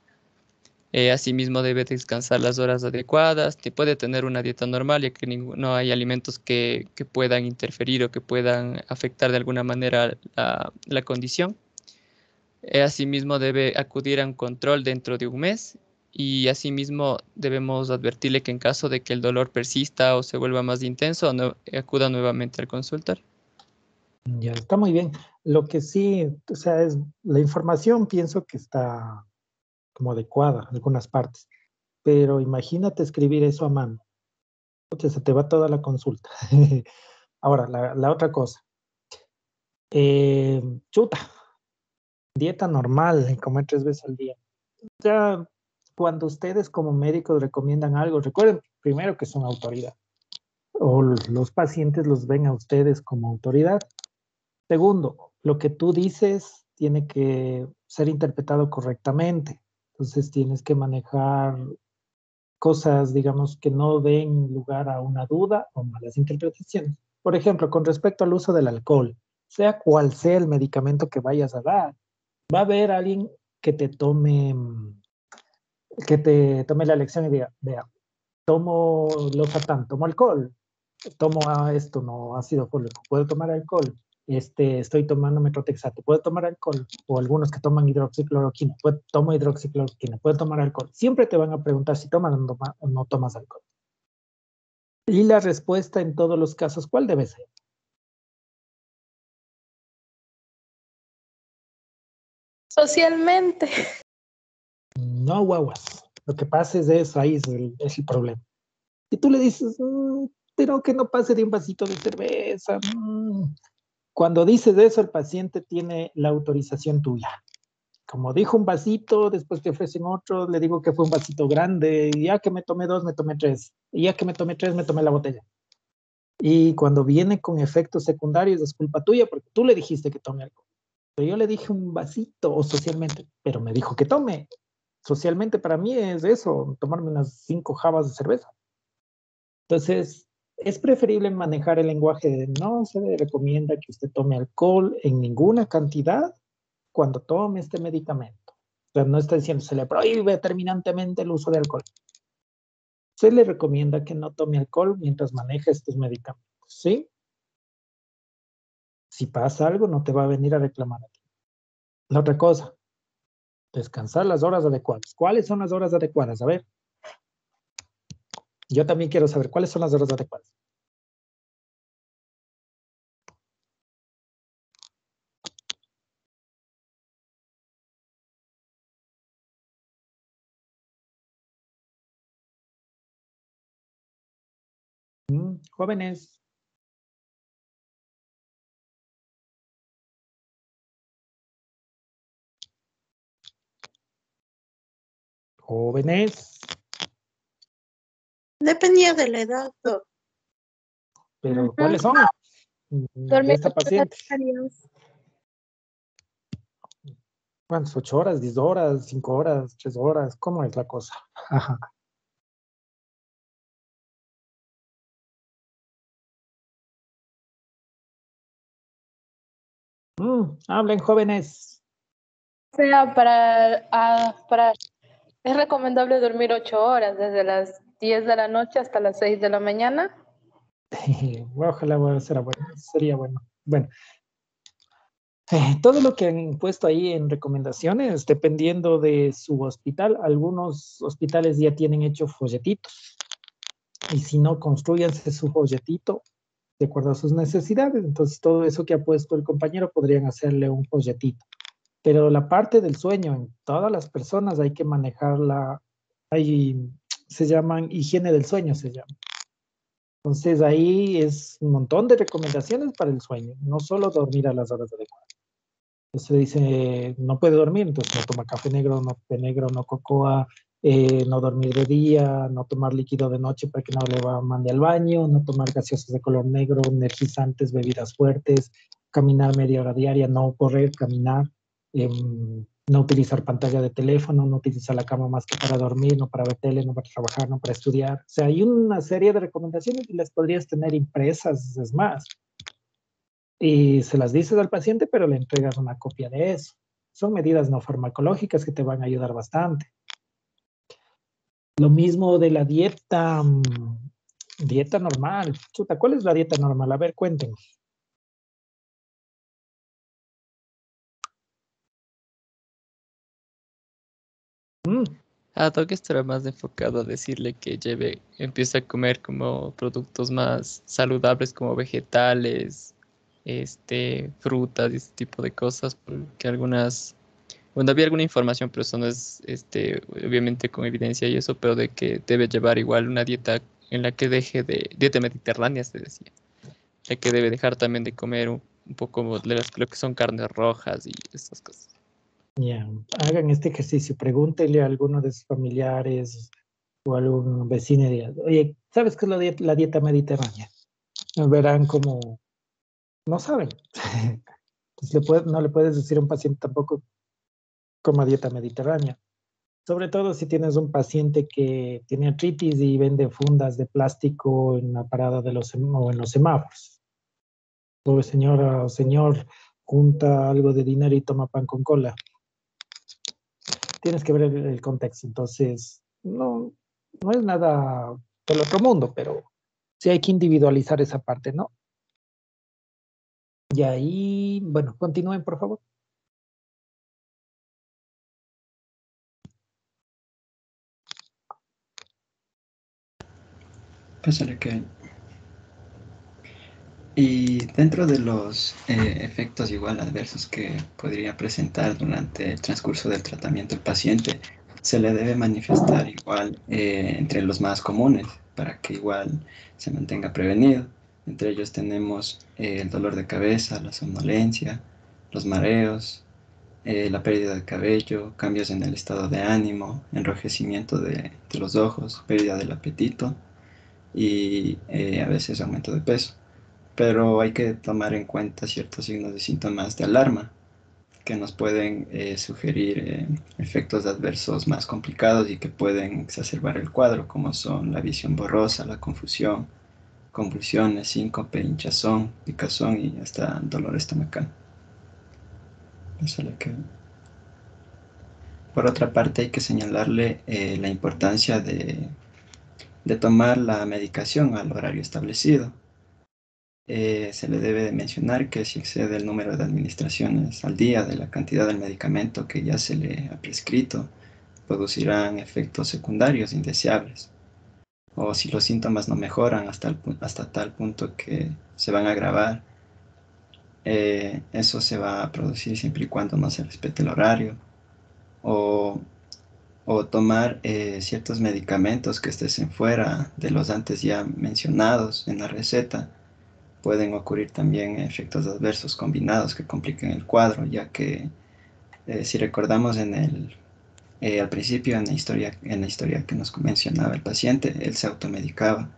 Asimismo debe descansar las horas adecuadas, puede tener una dieta normal, ya que no hay alimentos que puedan interferir o que puedan afectar de alguna manera la condición. Asimismo debe acudir a un control dentro de un mes y asimismo debemos advertirle que en caso de que el dolor persista o se vuelva más intenso, acuda nuevamente al consultorio. Ya está muy bien. Lo que sí, o sea, es la información, pienso que está como adecuada en algunas partes, pero imagínate escribir eso a mano. Se te va toda la consulta. Ahora, la otra cosa. Chuta. Dieta normal, comer 3 veces al día. Ya, cuando ustedes como médicos recomiendan algo, recuerden primero que son autoridad. O los pacientes los ven a ustedes como autoridad. Segundo, lo que tú dices tiene que ser interpretado correctamente. Entonces tienes que manejar cosas, digamos, que no den lugar a una duda o malas interpretaciones. Por ejemplo, con respecto al uso del alcohol, sea cual sea el medicamento que vayas a dar, va a haber alguien que te tome la lección y diga, vea, tomo losartán, tomo alcohol, tomo esto, no ácido fólico, puedo tomar alcohol, estoy tomando metrotexato, puedo tomar alcohol, o algunos que toman hidroxicloroquina, tomo hidroxicloroquina, puedo tomar alcohol. Siempre te van a preguntar si tomas o no tomas alcohol. Y la respuesta en todos los casos, ¿cuál debe ser? Socialmente. No, guaguas. Lo que pasa es eso, ahí es el problema. Y tú le dices, pero que no pase de un vasito de cerveza. Cuando dices eso, el paciente tiene la autorización tuya. Como dijo un vasito, después te ofrecen otro, le digo que fue un vasito grande, y ya que me tomé 2, me tomé 3. Y ya que me tomé 3, me tomé la botella. Y cuando viene con efectos secundarios, es culpa tuya, porque tú le dijiste que tome alcohol. Pero yo le dije un vasito, o socialmente, pero me dijo que tome. Socialmente para mí es eso, tomarme unas 5 jabas de cerveza. Entonces, es preferible manejar el lenguaje de no se le recomienda que usted tome alcohol en ninguna cantidad cuando tome este medicamento. O sea, no está diciendo se le prohíbe terminantemente el uso de alcohol. Se le recomienda que no tome alcohol mientras maneja estos medicamentos, ¿sí? Si pasa algo, no te va a venir a reclamar a ti. La otra cosa, descansar las horas adecuadas. ¿Cuáles son las horas adecuadas? A ver. Yo también quiero saber cuáles son las horas adecuadas. Jóvenes. Jóvenes. Dependía de la edad. Pero, ¿cuáles son? De esta paciente. ¿Cuántas? 8 horas, 10 horas, 5 horas, 3 horas. ¿Cómo es la cosa? Ajá. Hablen, jóvenes. O sea, es recomendable dormir 8 horas, desde las 10 de la noche hasta las 6 de la mañana. Ojalá sería bueno. Bueno, todo lo que han puesto ahí en recomendaciones, dependiendo de su hospital, algunos hospitales ya tienen hecho folletitos. Y si no, construyanse su folletito de acuerdo a sus necesidades. Entonces, todo eso que ha puesto el compañero podrían hacerle un folletito. Pero la parte del sueño en todas las personas hay que manejarla. Se llaman higiene del sueño, se llama. Entonces, ahí es un montón de recomendaciones para el sueño, no solo dormir a las horas adecuadas. Entonces dice, no puede dormir, entonces no toma café negro, no cocoa, no dormir de día, no tomar líquido de noche para que no le mande al baño, no tomar gaseosas de color negro, energizantes, bebidas fuertes, caminar media hora diaria, no correr, caminar, No utilizar pantalla de teléfono, no utilizar la cama más que para dormir, no para ver tele, no para trabajar, no para estudiar. O sea, hay una serie de recomendaciones y las podrías tener impresas, es más. Y se las dices al paciente, pero le entregas una copia de eso. Son medidas no farmacológicas que te van a ayudar bastante. Lo mismo de la dieta, dieta normal. Chuta, ¿cuál es la dieta normal? A ver, cuéntenme. Tengo que estar más enfocado a decirle que empiece a comer como productos más saludables como vegetales, frutas y ese tipo de cosas, porque bueno, había alguna información, pero eso no es, obviamente con evidencia y eso, pero de que debe llevar igual una dieta en la que deje dieta mediterránea, se decía, la que debe dejar también de comer un poco de lo que son carnes rojas y esas cosas. Ya, hagan este ejercicio, pregúntele a alguno de sus familiares o a algún vecino y digan, oye, ¿sabes qué es la dieta mediterránea? Verán como no saben. Entonces no le puedes decir a un paciente tampoco coma dieta mediterránea. Sobre todo si tienes un paciente que tiene artritis y vende fundas de plástico en la parada o en los semáforos. O señora o señor junta algo de dinero y toma pan con cola. Tienes que ver el contexto. Entonces, no es nada del otro mundo, pero sí hay que individualizar esa parte, ¿no? Y ahí, bueno, continúen, por favor. Pásale que... Y dentro de los efectos igual adversos que podría presentar durante el transcurso del tratamiento el paciente, se le debe manifestar igual entre los más comunes para que igual se mantenga prevenido. Entre ellos tenemos el dolor de cabeza, la somnolencia, los mareos, la pérdida de cabello, cambios en el estado de ánimo, enrojecimiento de los ojos, pérdida del apetito y a veces aumento de peso. Pero hay que tomar en cuenta ciertos signos de síntomas de alarma que nos pueden sugerir efectos adversos más complicados y que pueden exacerbar el cuadro, como son la visión borrosa, la confusión, convulsiones, síncope, hinchazón, picazón y hasta dolor estomacal. Por otra parte, hay que señalarle la importancia de tomar la medicación al horario establecido. Se le debe de mencionar que si excede el número de administraciones al día de la cantidad del medicamento que ya se le ha prescrito, producirán efectos secundarios indeseables. O si los síntomas no mejoran hasta tal punto que se van a agravar, eso se va a producir siempre y cuando no se respete el horario. O tomar ciertos medicamentos que estén fuera de los antes ya mencionados en la receta. Pueden ocurrir también efectos adversos combinados que compliquen el cuadro, ya que si recordamos al principio en la historia que nos mencionaba el paciente, él se automedicaba.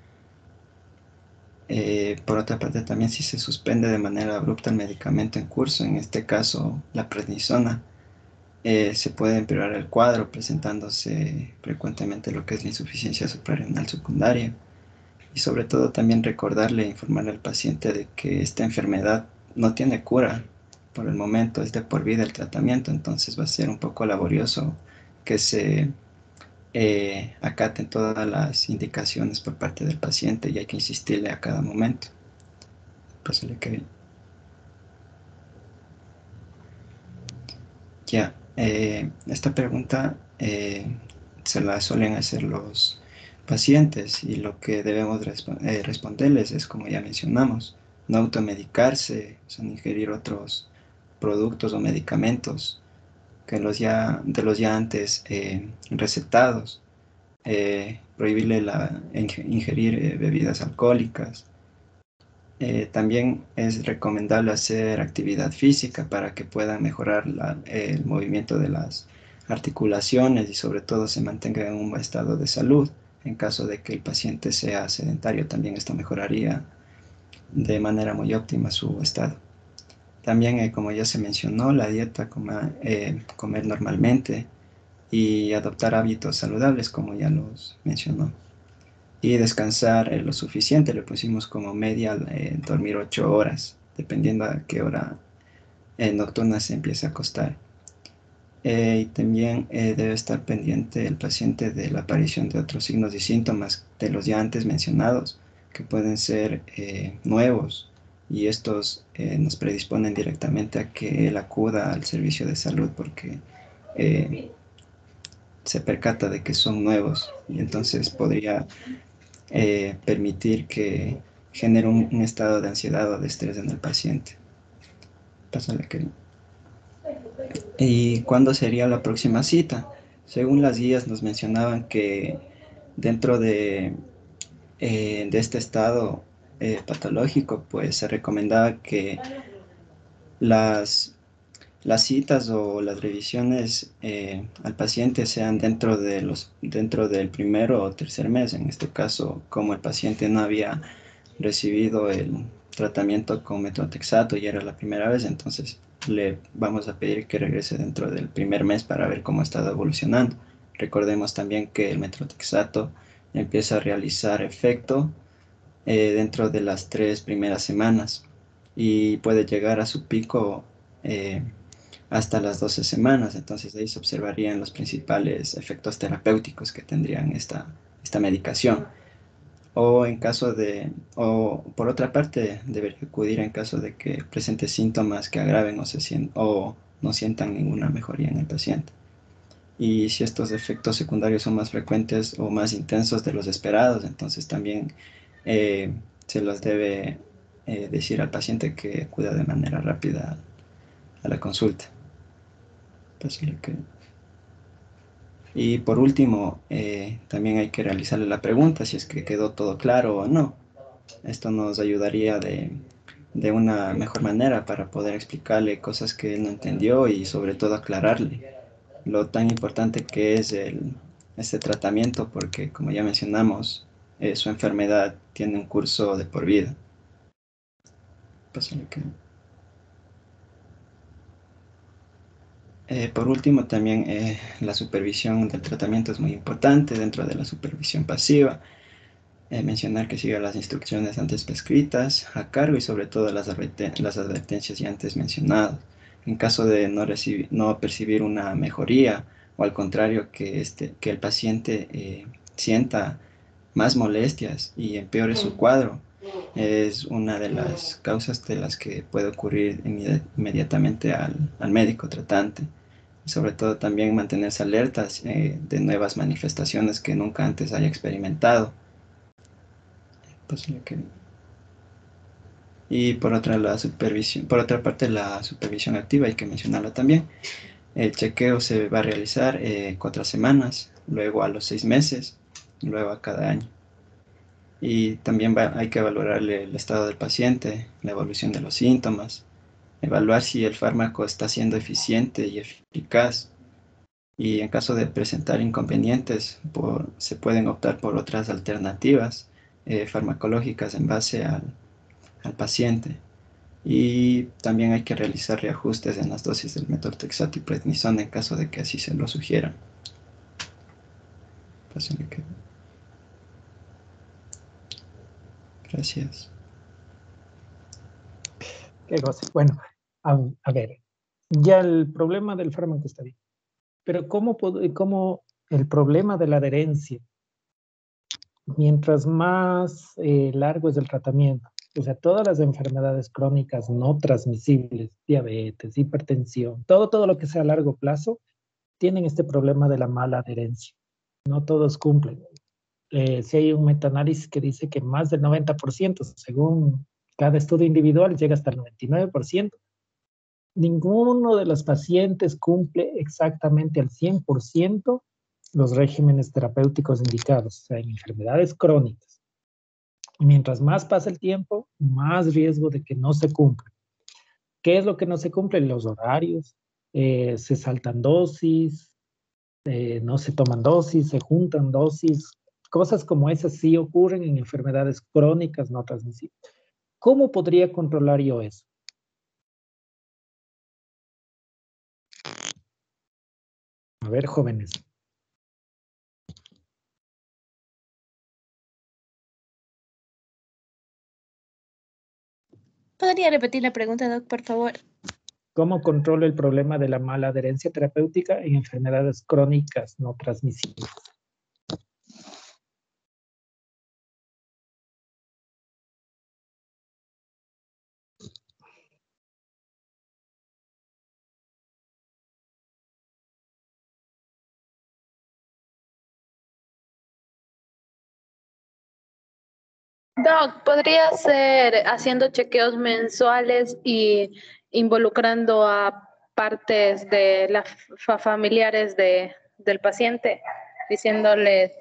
Por otra parte, también si se suspende de manera abrupta el medicamento en curso, en este caso la prednisona, se puede empeorar el cuadro presentándose frecuentemente lo que es la insuficiencia suprarrenal secundaria. Y sobre todo también recordarle e informarle al paciente de que esta enfermedad no tiene cura por el momento, es de por vida el tratamiento, entonces va a ser un poco laborioso que se acaten todas las indicaciones por parte del paciente y hay que insistirle a cada momento. Pásale que ya, esta pregunta se la suelen hacer los pacientes y lo que debemos responderles es, como ya mencionamos, no automedicarse, o sea, no ingerir otros productos o medicamentos que de los ya antes recetados, prohibirle ingerir bebidas alcohólicas. También es recomendable hacer actividad física para que puedan mejorar el movimiento de las articulaciones y sobre todo se mantenga en un buen estado de salud. En caso de que el paciente sea sedentario, también esto mejoraría de manera muy óptima su estado. También, como ya se mencionó, la dieta, comer normalmente y adoptar hábitos saludables, como ya los mencionó. Y descansar lo suficiente, le pusimos como media, dormir 8 horas, dependiendo a qué hora nocturna se empiece a acostar. Y también debe estar pendiente el paciente de la aparición de otros signos y síntomas de los ya antes mencionados, que pueden ser nuevos, y estos nos predisponen directamente a que él acuda al servicio de salud porque se percata de que son nuevos, y entonces podría permitir que genere un estado de ansiedad o de estrés en el paciente. Pásale, Kevin. ¿Y cuándo sería la próxima cita? Según las guías nos mencionaban que dentro de este estado patológico, pues se recomendaba que las citas o las revisiones al paciente sean dentro del primero o tercer mes. En este caso, como el paciente no había recibido el tratamiento con metotrexato y era la primera vez, entonces le vamos a pedir que regrese dentro del primer mes para ver cómo ha estado evolucionando. Recordemos también que el metotrexato empieza a realizar efecto dentro de las 3 primeras semanas y puede llegar a su pico hasta las 12 semanas. Entonces ahí se observarían los principales efectos terapéuticos que tendrían esta medicación. O por otra parte, debería acudir en caso de que presente síntomas que agraven o no sientan ninguna mejoría en el paciente. Y si estos efectos secundarios son más frecuentes o más intensos de los esperados, entonces también se los debe decir al paciente que acuda de manera rápida a la consulta. Y por último, también hay que realizarle la pregunta si es que quedó todo claro o no. Esto nos ayudaría de una mejor manera para poder explicarle cosas que él no entendió y sobre todo aclararle lo tan importante que es este tratamiento, porque como ya mencionamos, su enfermedad tiene un curso de por vida. Por último, también la supervisión del tratamiento es muy importante dentro de la supervisión pasiva. Mencionar que siga las instrucciones antes prescritas a cargo y sobre todo las advertencias ya antes mencionadas. En caso de no percibir una mejoría o al contrario que el paciente sienta más molestias y empeore su cuadro, es una de las causas de las que puede ocurrir inmediatamente al médico tratante. Y sobre todo también mantenerse alertas de nuevas manifestaciones que nunca antes haya experimentado. Y por otra parte, la supervisión activa hay que mencionarla también. El chequeo se va a realizar 4 semanas, luego a los 6 meses, luego a cada año. Y también hay que valorarle el estado del paciente, la evolución de los síntomas, evaluar si el fármaco está siendo eficiente y eficaz. Y en caso de presentar inconvenientes, se pueden optar por otras alternativas farmacológicas en base al paciente. Y también hay que realizar reajustes en las dosis del metotrexato y prednisona en caso de que así se lo sugieran. Gracias. Qué goce. Bueno, a ver, ya el problema del fármaco está bien, pero ¿cómo el problema de la adherencia? Mientras más largo es el tratamiento, o sea, todas las enfermedades crónicas no transmisibles, diabetes, hipertensión, todo lo que sea a largo plazo, tienen este problema de la mala adherencia. No todos cumplen. Si hay un metaanálisis que dice que más del 90%, según cada estudio individual, llega hasta el 99%. Ninguno de los pacientes cumple exactamente al 100% los regímenes terapéuticos indicados, o sea, en enfermedades crónicas. Y mientras más pasa el tiempo, más riesgo de que no se cumpla. ¿Qué es lo que no se cumple? Los horarios, se saltan dosis, no se toman dosis, se juntan dosis. Cosas como esas sí ocurren en enfermedades crónicas no transmisibles. ¿Cómo podría controlar yo eso? A ver, jóvenes. ¿Podría repetir la pregunta, Doc, por favor? ¿Cómo controlo el problema de la mala adherencia terapéutica en enfermedades crónicas no transmisibles? Doc, podría ser haciendo chequeos mensuales y involucrando a partes de las familiares del paciente, diciéndoles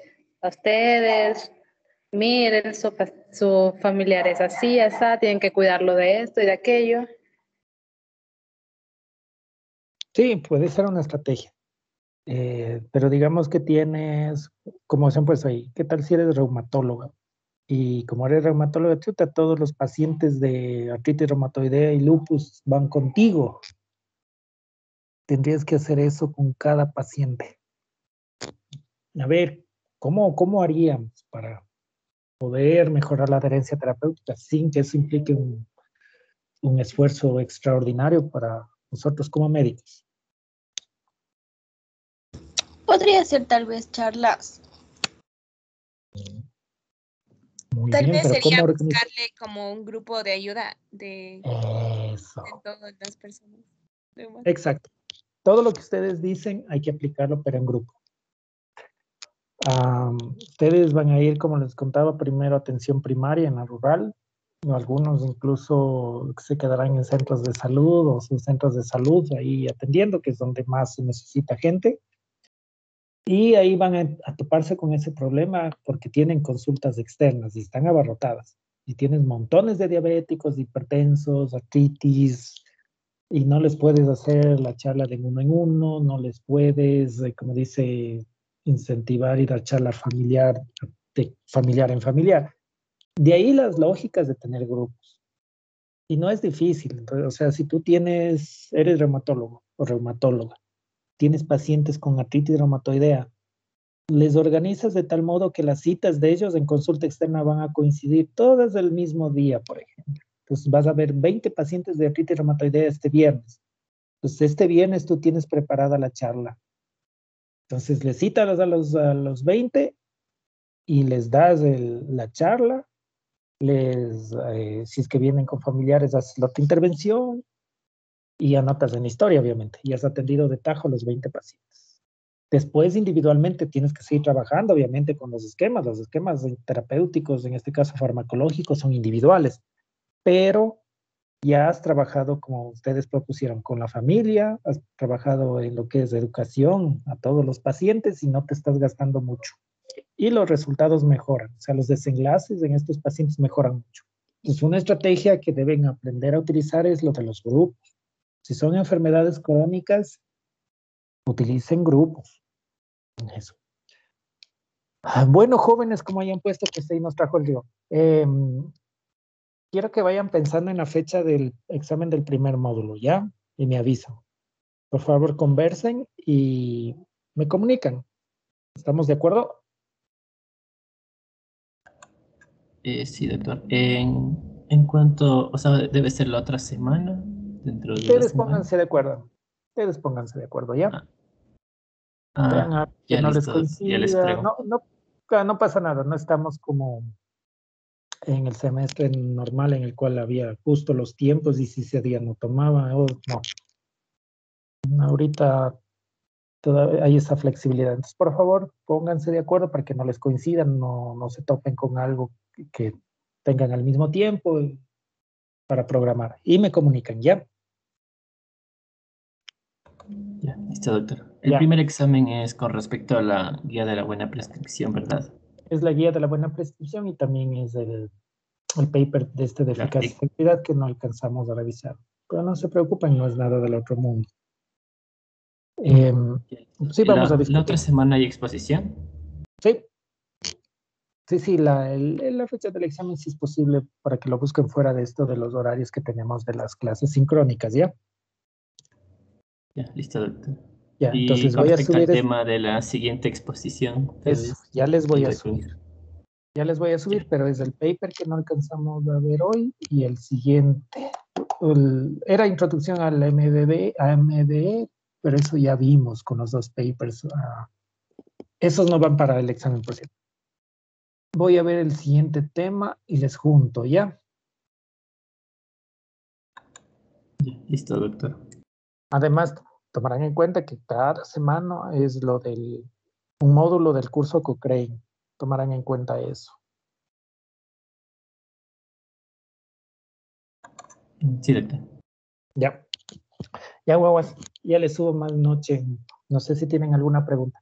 a ustedes, miren, su familiar es así, así, tienen que cuidarlo de esto y de aquello. Sí, puede ser una estrategia. Pero digamos que tienes, como se han puesto ahí, ¿qué tal si eres reumatóloga? Y como eres reumatóloga, chuta, todos los pacientes de artritis reumatoidea y lupus van contigo. Tendrías que hacer eso con cada paciente. A ver, ¿cómo haríamos para poder mejorar la adherencia terapéutica sin que eso implique un esfuerzo extraordinario para nosotros como médicos? Podría ser tal vez charlas. Muy Tal bien, vez pero sería ¿cómo organizar? buscarle como un grupo de ayuda de Eso. todas las personas. Exacto. Todo lo que ustedes dicen hay que aplicarlo, pero en grupo. Ustedes van a ir, como les contaba, primero a atención primaria en la rural. Algunos incluso se quedarán en centros de salud o sus centros de salud ahí atendiendo, que es donde más se necesita gente. Y ahí van a toparse con ese problema porque tienen consultas externas y están abarrotadas. Y tienes montones de diabéticos, hipertensos, artritis, y no les puedes hacer la charla de uno en uno, no les puedes, como dice, incentivar ir a charla familiar, de familiar en familiar. De ahí las lógicas de tener grupos. Y no es difícil. Entonces, o sea, si tú eres reumatólogo o reumatóloga, tienes pacientes con artritis reumatoidea, les organizas de tal modo que las citas de ellos en consulta externa van a coincidir todas el mismo día, por ejemplo. Entonces vas a ver 20 pacientes de artritis reumatoidea este viernes. Entonces este viernes tú tienes preparada la charla. Entonces les citas a los 20 y les das la charla. Si es que vienen con familiares, haces la otra intervención y anotas en la historia, obviamente. Y has atendido de tajo a los 20 pacientes. Después, individualmente, tienes que seguir trabajando, obviamente, con los esquemas. Los esquemas terapéuticos, en este caso farmacológicos, son individuales. Pero ya has trabajado, como ustedes propusieron, con la familia, has trabajado en lo que es educación a todos los pacientes y no te estás gastando mucho. Y los resultados mejoran, o sea, los desenlaces en estos pacientes mejoran mucho. Entonces, una estrategia que deben aprender a utilizar es lo de los grupos. Si son enfermedades crónicas, utilicen grupos en eso. Bueno, jóvenes, como hayan puesto que se nos trajo el río. Quiero que vayan pensando en la fecha del examen del primer módulo, ¿ya? Y me avisan. Por favor, conversen y me comunican. ¿Estamos de acuerdo? Sí, doctor. En cuanto, o sea, debe ser la otra semana, dentro de la Ustedes semana. pónganse de acuerdo. Ustedes pónganse de acuerdo, ¿ya? Ah, Vean a que ya no les listo, ya les coincida. escribo. No pasa nada. No estamos como en el semestre normal en el cual había justo los tiempos y si ese día no tomaba, no. Ahorita todavía hay esa flexibilidad. Entonces, por favor, pónganse de acuerdo para que no les coincidan, no se topen con algo que tengan al mismo tiempo para programar. Y me comunican, ¿ya? Ya, listo, doctor. El Ya. primer examen es con respecto a la guía de la buena prescripción, ¿verdad? Es la guía de la buena prescripción y también es el paper de de eficacia y efectividad que no alcanzamos a revisar. Pero no se preocupen, no es nada del otro mundo. Sí, vamos a discutir. ¿La otra semana hay exposición? Sí. Sí, la fecha del examen sí es posible para que lo busquen fuera de esto de los horarios que tenemos de las clases sincrónicas, ¿ya? Ya, listo, doctor. Ya, Y entonces con voy a respecto subir al tema de la siguiente exposición, eso, ya les voy a el subir. Ya les voy a subir, pero es el paper que no alcanzamos a ver hoy y el siguiente. Era introducción al MDE, pero eso ya vimos con los dos papers. Esos no van para el examen, por cierto. Voy a ver el siguiente tema y les junto, ¿ya? Listo, doctor. Además, tomarán en cuenta que cada semana es un módulo del curso Cochrane. Tomarán en cuenta eso. Sí, doctor. Ya. Ya, guaguas. Ya les subo más noche. No sé si tienen alguna pregunta.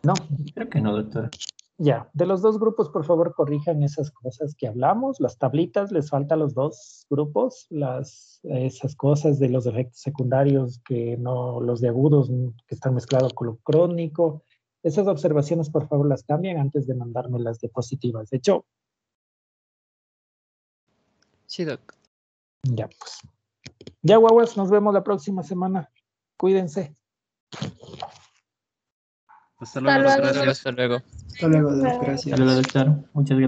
No. Creo que no, doctor. Ya, de los dos grupos, por favor, corrijan esas cosas que hablamos. Las tablitas, les falta a los dos grupos. Esas cosas de los efectos secundarios, que no, los de agudos, que están mezclados con lo crónico. Esas observaciones, por favor, las cambian antes de mandarme las diapositivas. De hecho. Sí, doc. Ya, pues. Ya, guaguas, nos vemos la próxima semana. Cuídense. Hasta luego, Hasta luego. gracias. Hasta luego. Hasta luego, gracias. Hasta luego, doctor. Muchas gracias.